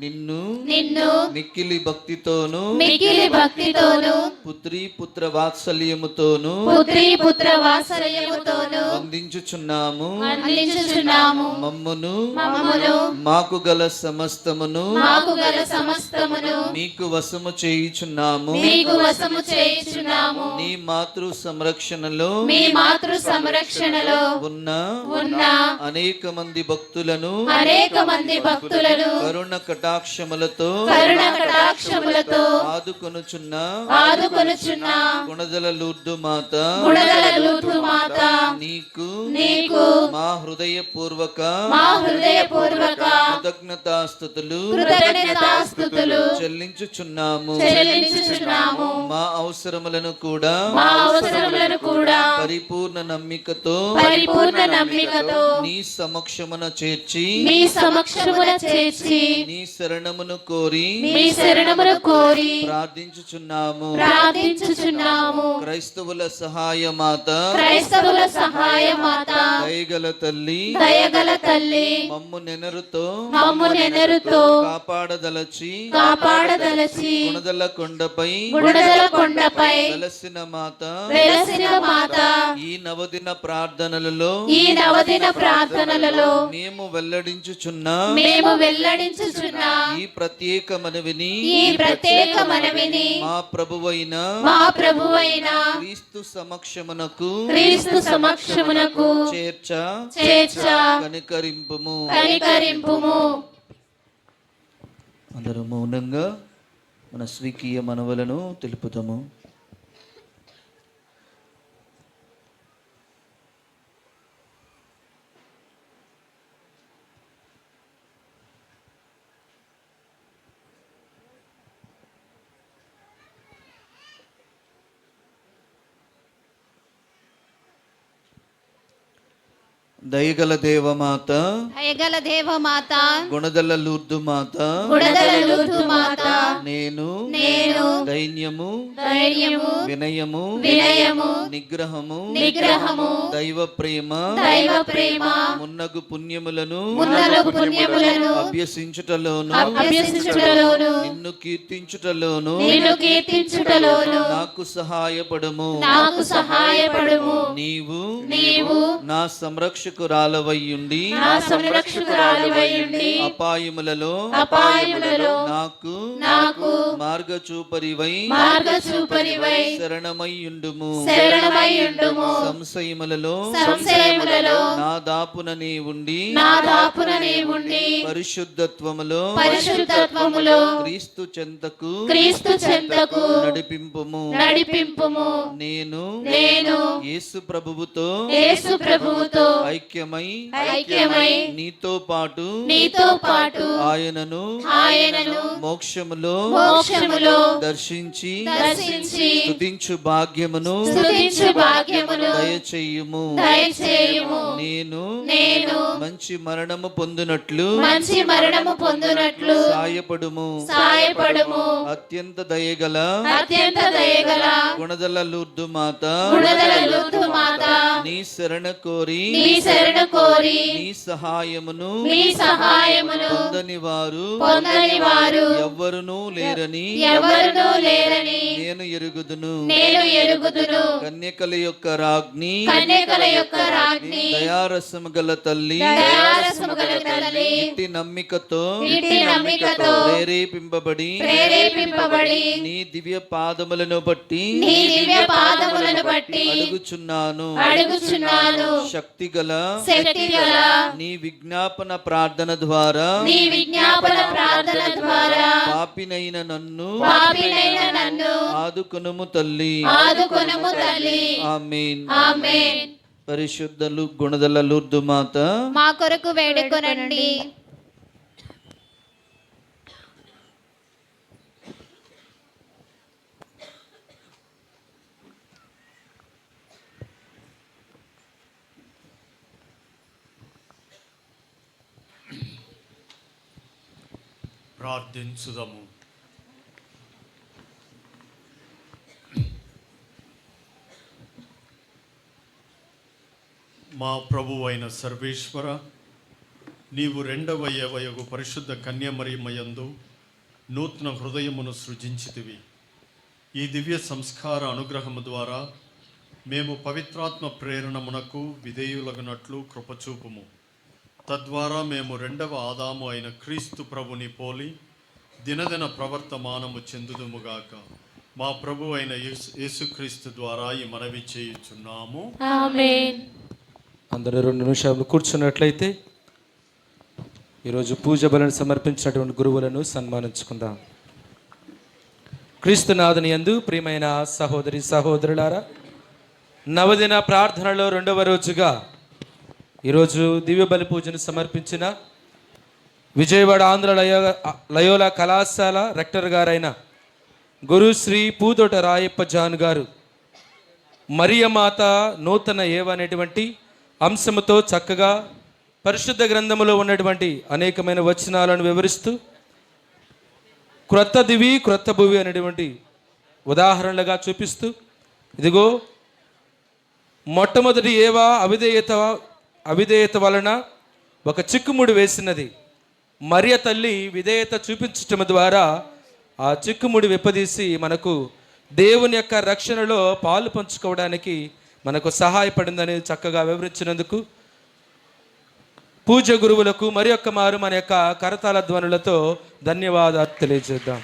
నిన్ను నిన్ను మిక్కిలి భక్తితోను మిక్కిలి భక్తితోను పుత్రి పుత్ర వాత్సల్యముతోను పుత్రి పుత్ర వాత్సల్యముతోను వందించుచున్నాము. అందించుచున్నాము. మమ్మును మమ్మును మాకు గల సమస్తమును మాకు గల సమస్తమును మీకు వశము చేయుచున్నాము. మీకు వశము చేయుచున్నాము. నీ మాతృ సంరక్షణలో మీ మాతృ సంరక్షణలో ఉన్న ఉన్న అనేక మంది భక్తులను అనేక మంది భక్తులను కరుణ కటాక్షములతో కరుణ కటాక్షములతో ఆదుకొనుచున్న గుణదల లూర్దు మాత, గుణదల లూర్దు మాత, నీకు నీకు మా హృదయపూర్వక కృతజ్ఞతాస్తుతులు కృతజ్ఞతాస్తుతులు చెల్లించుచున్నాము. చెల్లించుచున్నాము. మా అవసరములను కూడా పరిపూర్ణ నమ్మికతో నీ సమక్షమున చేర్చి నీ శరణమును కోరి ప్రార్థించుచున్నాము. క్రైస్తవుల సహాయ మాత, దయగల తల్లి, మమ్ము నెనరుతో కాపాడదలచి గుణదల కొండపై వెలసిన మాత, ఈ నవదిన ప్రార్థనలలో మేము వెల్లడించుచున్న ఈ ప్రత్యేక మనవిని మా ప్రభువైన క్రీస్తు సమక్షమునకు చేర్చ కనికరింపుము. అందరూ మౌనంగా మన స్వీకీయ మనవలను తెలుపుతాము. దయగల దేవమాత, దయగల దేవమాత, గుణదల లూర్దు మాత, నేను దైన్యము వినయము నిగ్రహము దైవ ప్రేమ మున్నగు పుణ్యములను అభ్యసించుటలోను నిన్ను కీర్తించుటలోను నాకు సహాయపడుము. నీవు నా సంరక్షకురాలవయ్యుండి అపాయములలో నాకు మార్గచూపరివై శరణమయ్యుండుము. సంశయములలో నా దాపున నీ ఉండి పరిశుద్ధత్వములో క్రీస్తు చెంతకు నడిపింపుము. నేను యేసు ప్రభువుతో ఐక్యమై నీతో పాటు ఆయనను మోక్షములో దర్శించి స్తుతించు భాగ్యమును దయచేయుము. నేను మంచి మరణము పొందునట్లు సాయపడుము. అత్యంత దయగల గుణదల లూర్దు మాత, నీ శరణ కోరి శరణు కోరి నీ సహాయమును పొందని వారు ఎవ్వరునూ లేరని నేను ఎరుగుదును. కన్యకల యొక్క రాజ్ఞి దయారసము గల తల్లి ఇట్టి నమ్మికతో ప్రేరేపింపబడి నీ దివ్య పాదములను బట్టి అడుగుచున్నాను. శక్తి గల నీ విజ్ఞాపన ప్రార్థన ద్వారా పాపినైన నన్ను ఆదుకొనుము తల్లి. ఆమేన్. పరిశుద్ధ గుణదల లూర్దు మాత మా కొరకు వేడుకొనండి. ప్రార్థించుదము. మా ప్రభువు అయిన సర్వేశ్వర, నీవు రెండవ యవయగు పరిశుద్ధ కన్యమరియమయందు నూతన హృదయమును సృజించితివి. ఈ దివ్య సంస్కార అనుగ్రహము ద్వారా మేము పవిత్రాత్మ ప్రేరణమునకు విధేయులగునట్లు కృపచూపుము. తద్వారా మేము రెండవ ఆదాము అయిన క్రీస్తు ప్రభుని పోలి దినదిన ప్రవర్తమానము చెందుదుముగాక. మా ప్రభు అయిన యేసుక్రీస్తు ద్వారా ఈ మనవి చేయుచున్నాము. ఆమేన్. అందరూ 2 నిమిషాలు కూర్చున్నట్లయితే ఈరోజు పూజ బలను సమర్పించినటువంటి గురువులను సన్మానించుకుందాం. క్రీస్తునాథుని యందు ప్రియమైన సహోదరి సహోదరులారా, నవదిన ప్రార్థనలో 2వ రోజుగా ఈరోజు దివ్య బలి పూజను సమర్పించిన విజయవాడ ఆంధ్ర లయోలా కళాశాల రెక్టర్ గారైన గురుశ్రీ పూదోట రాయప్ప జాన్ గారు మరియమాత నూతన ఏవ అనేటువంటి అంశముతో చక్కగా పరిశుద్ధ గ్రంథములో ఉన్నటువంటి అనేకమైన వచనాలను వివరిస్తూ క్రొత్త దివి క్రొత్త భువి అనేటువంటి ఉదాహరణలుగా చూపిస్తూ, ఇదిగో మొట్టమొదటి ఏవా అవిధేయత వలన ఒక చిక్కుముడి వేసినది. మరియ తల్లి విధేయత చూపించటం ద్వారా ఆ చిక్కుముడి విప్పదీసి మనకు దేవుని యొక్క రక్షణలో పాలు పంచుకోవడానికి మనకు సహాయపడిందని చక్కగా వివరించినందుకు పూజ గురువులకు మరి ఒక్క మారు మన యొక్క కరతాళ ధ్వనులతో ధన్యవాదాలు తెలియజేద్దాం.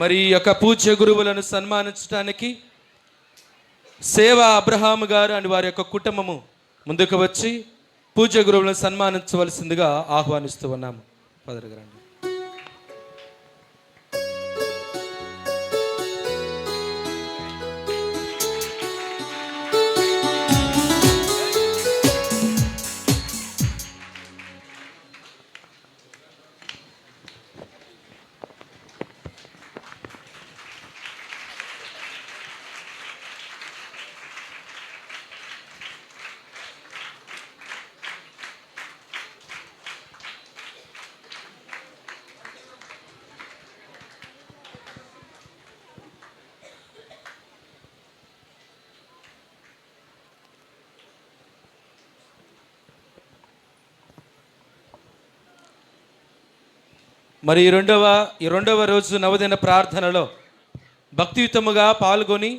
మరి ఈ యొక్క పూజ్య గురువులను సన్మానించడానికి సేవా అబ్రహాము గారు అని వారి యొక్క కుటుంబము ముందుకు వచ్చి పూజ్య గురువులను సన్మానించవలసిందిగా ఆహ్వానిస్తూ ఉన్నాము. పదరగరండి. మరి ఈ రెండవ రోజు నవదిన ప్రార్థనలో భక్తియుతముగా పాల్గొని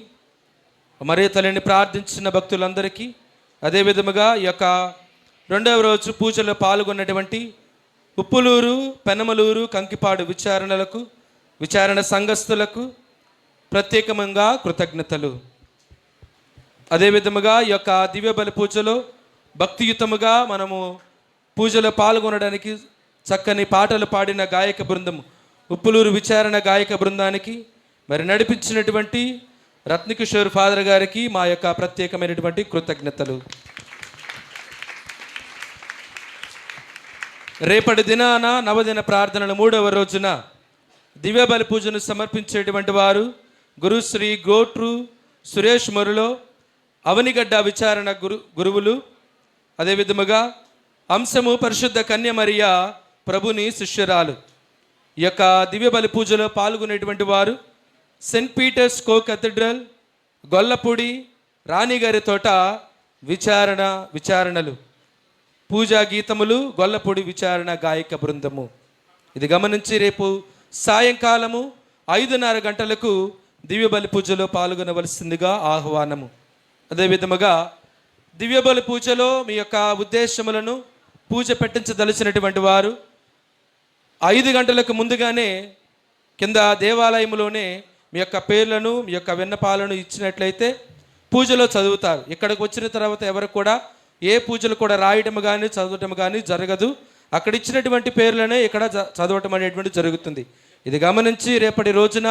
మరి తల్లిని ప్రార్థించిన భక్తులందరికీ, అదేవిధముగా ఈ యొక్క 2వ రోజు పూజలో పాల్గొన్నటువంటి ఉప్పులూరు, పెనమలూరు, కంకిపాడు విచారణ సంఘస్థులకు ప్రత్యేకంగా కృతజ్ఞతలు. అదేవిధముగా ఈ యొక్క దివ్య బలి పూజలో భక్తియుతముగా మనము పూజలో పాల్గొనడానికి చక్కని పాటలు పాడిన గాయక బృందం, ఉప్పులూరు విచారణ గాయక బృందానికి మరి నడిపించినటువంటి రత్నకిషోర్ ఫాదర్ గారికి మా యొక్క ప్రత్యేకమైనటువంటి కృతజ్ఞతలు. రేపటి దినాన నవదిన ప్రార్థనల 3వ రోజున దివ్య బలి పూజను సమర్పించేటువంటి వారు గురుశ్రీ గోట్రు సురేష్ మరులో అవనిగడ్డ విచారణ గురువులు, అదేవిధముగా అంశము పరిశుద్ధ కన్యమరియ ప్రభుని శిష్యురాలు. ఈ యొక్క దివ్య బలి పూజలో పాల్గొనేటువంటి వారు సెయింట్ పీటర్స్ కో కథీడ్రల్ గొల్లపూడి రాణిగారి తోట విచారణలు, పూజా గీతములు, గొల్లపూడి విచారణ గాయక బృందము. ఇది గమనించి రేపు సాయంకాలము 5:30 గంటలకు దివ్యబలి పూజలో పాల్గొనవలసిందిగా ఆహ్వానము. అదేవిధముగా దివ్యబలి పూజలో మీ యొక్క ఉద్దేశములను పూజ పెట్టించదలిచినటువంటి వారు 5 గంటలకు ముందుగానే కింద దేవాలయంలోనే మీ యొక్క పేర్లను, మీ యొక్క విన్నపాలను ఇచ్చినట్లయితే పూజలో చదువుతారు. ఇక్కడికి వచ్చిన తర్వాత ఎవరు కూడా ఏ పూజలు కూడా రాయటం కానీ చదవటం కానీ జరగదు. అక్కడ ఇచ్చినటువంటి పేర్లనే ఇక్కడ చదవటం అనేటువంటి జరుగుతుంది. ఇది గమనించి రేపటి రోజున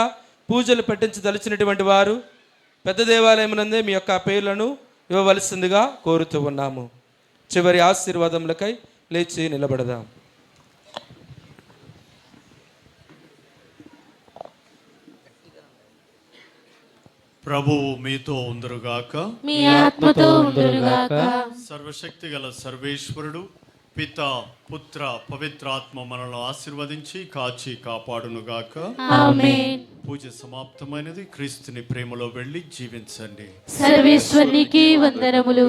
పూజలు పెట్టించదలిచినటువంటి వారు పెద్ద దేవాలయం నందే మీ యొక్క పేర్లను ఇవ్వవలసిందిగా కోరుతూ ఉన్నాము. చివరి ఆశీర్వాదములకై లేచి నిలబడదాం. ప్రభువు మీతో ఉందరుగాక, మీ ఆత్మతో ఉందరుగాక. సర్వశక్తి గల సర్వేశ్వరుడు పిత, పుత్ర, పవిత్రాత్మ మనల్ని ఆశీర్వదించి కాచి కాపాడునుగాక. ఆమేన్. పూజ సమాప్తమైనది. క్రీస్తుని ప్రేమలో వెళ్ళి జీవించండి. సర్వేశ్వరునికి వందనములు.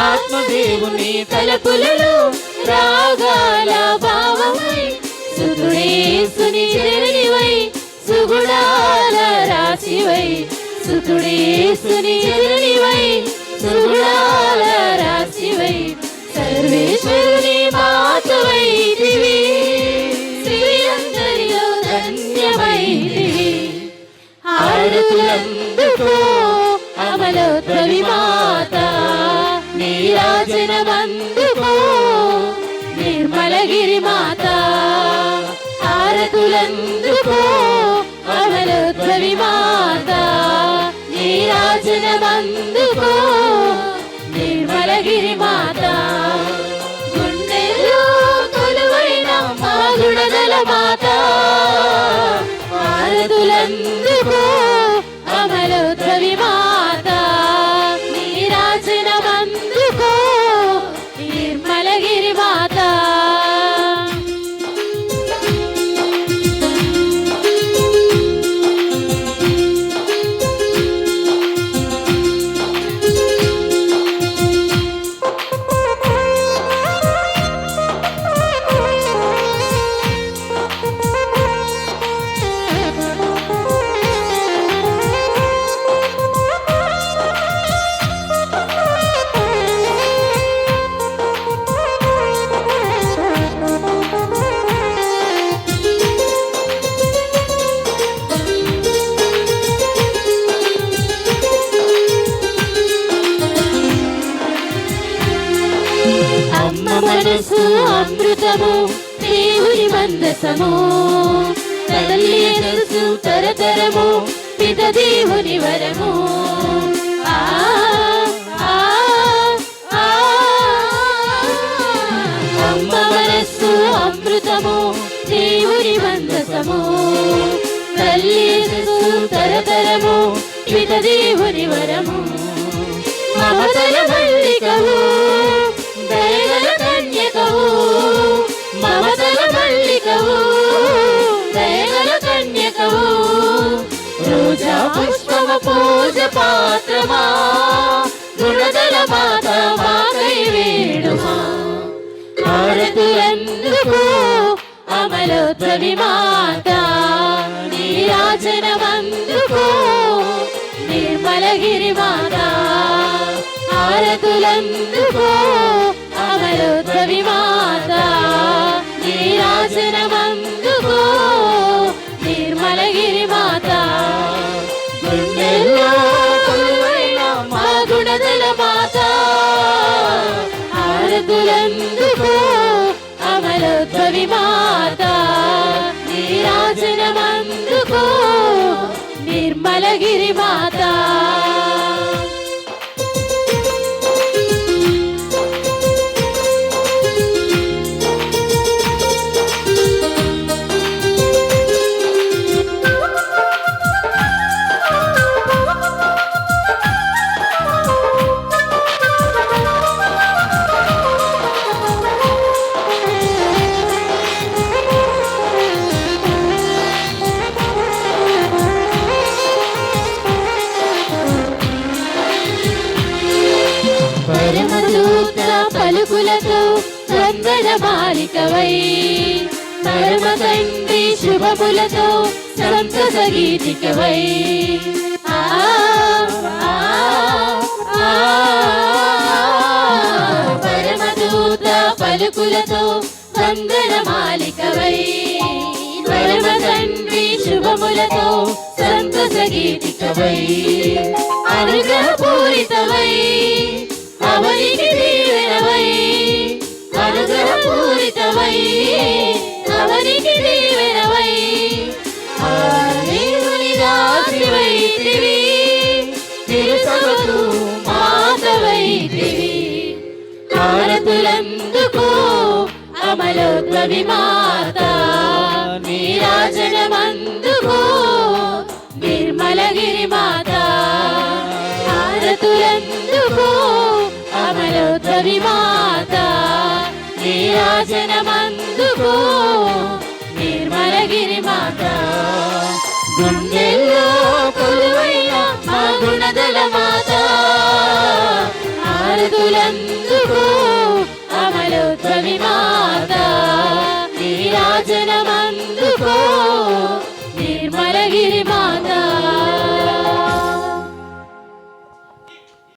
ఆత్మదేవుని తలపులలో రాగాల భావమై సుతుడేసుని జననివై సుగుణాల రాశివై సుతుడేసుని జననివై సుగుణాల రాశివై సర్వేశ్వరుని మాతవై దివి స్త్రీలందరిలో ధన్యమైదివి. హారతులందుకో అమలోద్భవి మాత, నీరాజనమందుకో నిర్మలగిరి మాత. హారతులందుకో అమలోద్భవి మాత, నీరాజనమందుకో నిర్మలగిరి మాత. గుండెల్లో కొలువైన మా గుణదల మాత, హారతులందుకో అమలోద్భవి మాత, నీరాజనమందుకో నిర్మలగిరి మాత. అమ్మ మనసు అమృతము, దేవుని మందసము, తల్లి యశస్సు తరతరము, పిత దేవుని వరము. ఆ ఆ ఆ అమ్మ మనసు అమృతము, దేవుని మందసము, తల్లి యశస్సు తరతరము, పిత దేవుని వరము. మమతల మల్లికవు, దయగల కన్యకవు, మమతల మల్లికవు, దయగల కన్యకవు. రోజా పుష్పమ పూజ పాత్రమా, గుణదల మాత మాకై వేడుమా. హారతులందుకో అమలోద్భవి మాత, నీరాజనమందుకో నిర్మలగిరి మాత. హారతులందుకో అమలోద్భవి మాత, నీరాజనమందుకో నిర్మలగిరి మాత. గుండెల్లో కొలువైన మా గుణ గుణదల మాత ఆరతులందుకో అమలోద్భవి మాత నీరాజనమందుకో నిర్మలగిరి మాత పరమదూత పలుకులతో వందన మాలికవై పరమ తండ్రి శుభములతో సంతస గీతికవై పరమదూత పలుకులతో వందన మాలికవై పరమ తండ్రి శుభములతో సంతస గీతికవై అనుగ్రహపూరితవై అవనికి దీవెనవై అనుగ్రహపూరితమై అవనికి దీవెనవై దేవుని దాసివైతివి తిరుసభకు మాతవైతివి హారతులందుకో అమలోద్భవి మాత నీరాజనమందుకో నిర్మలగిరి మాత హారతులందుకో అమలోద్భవి మాత నీరాజనమందుకో నిర్మలగిరి మాత గుండెల్లో కొలువైన మా గుణదల మాత హారతులందుకో అమలోద్భవి మాత నీరాజనమందుకో నిర్మలగిరి మాత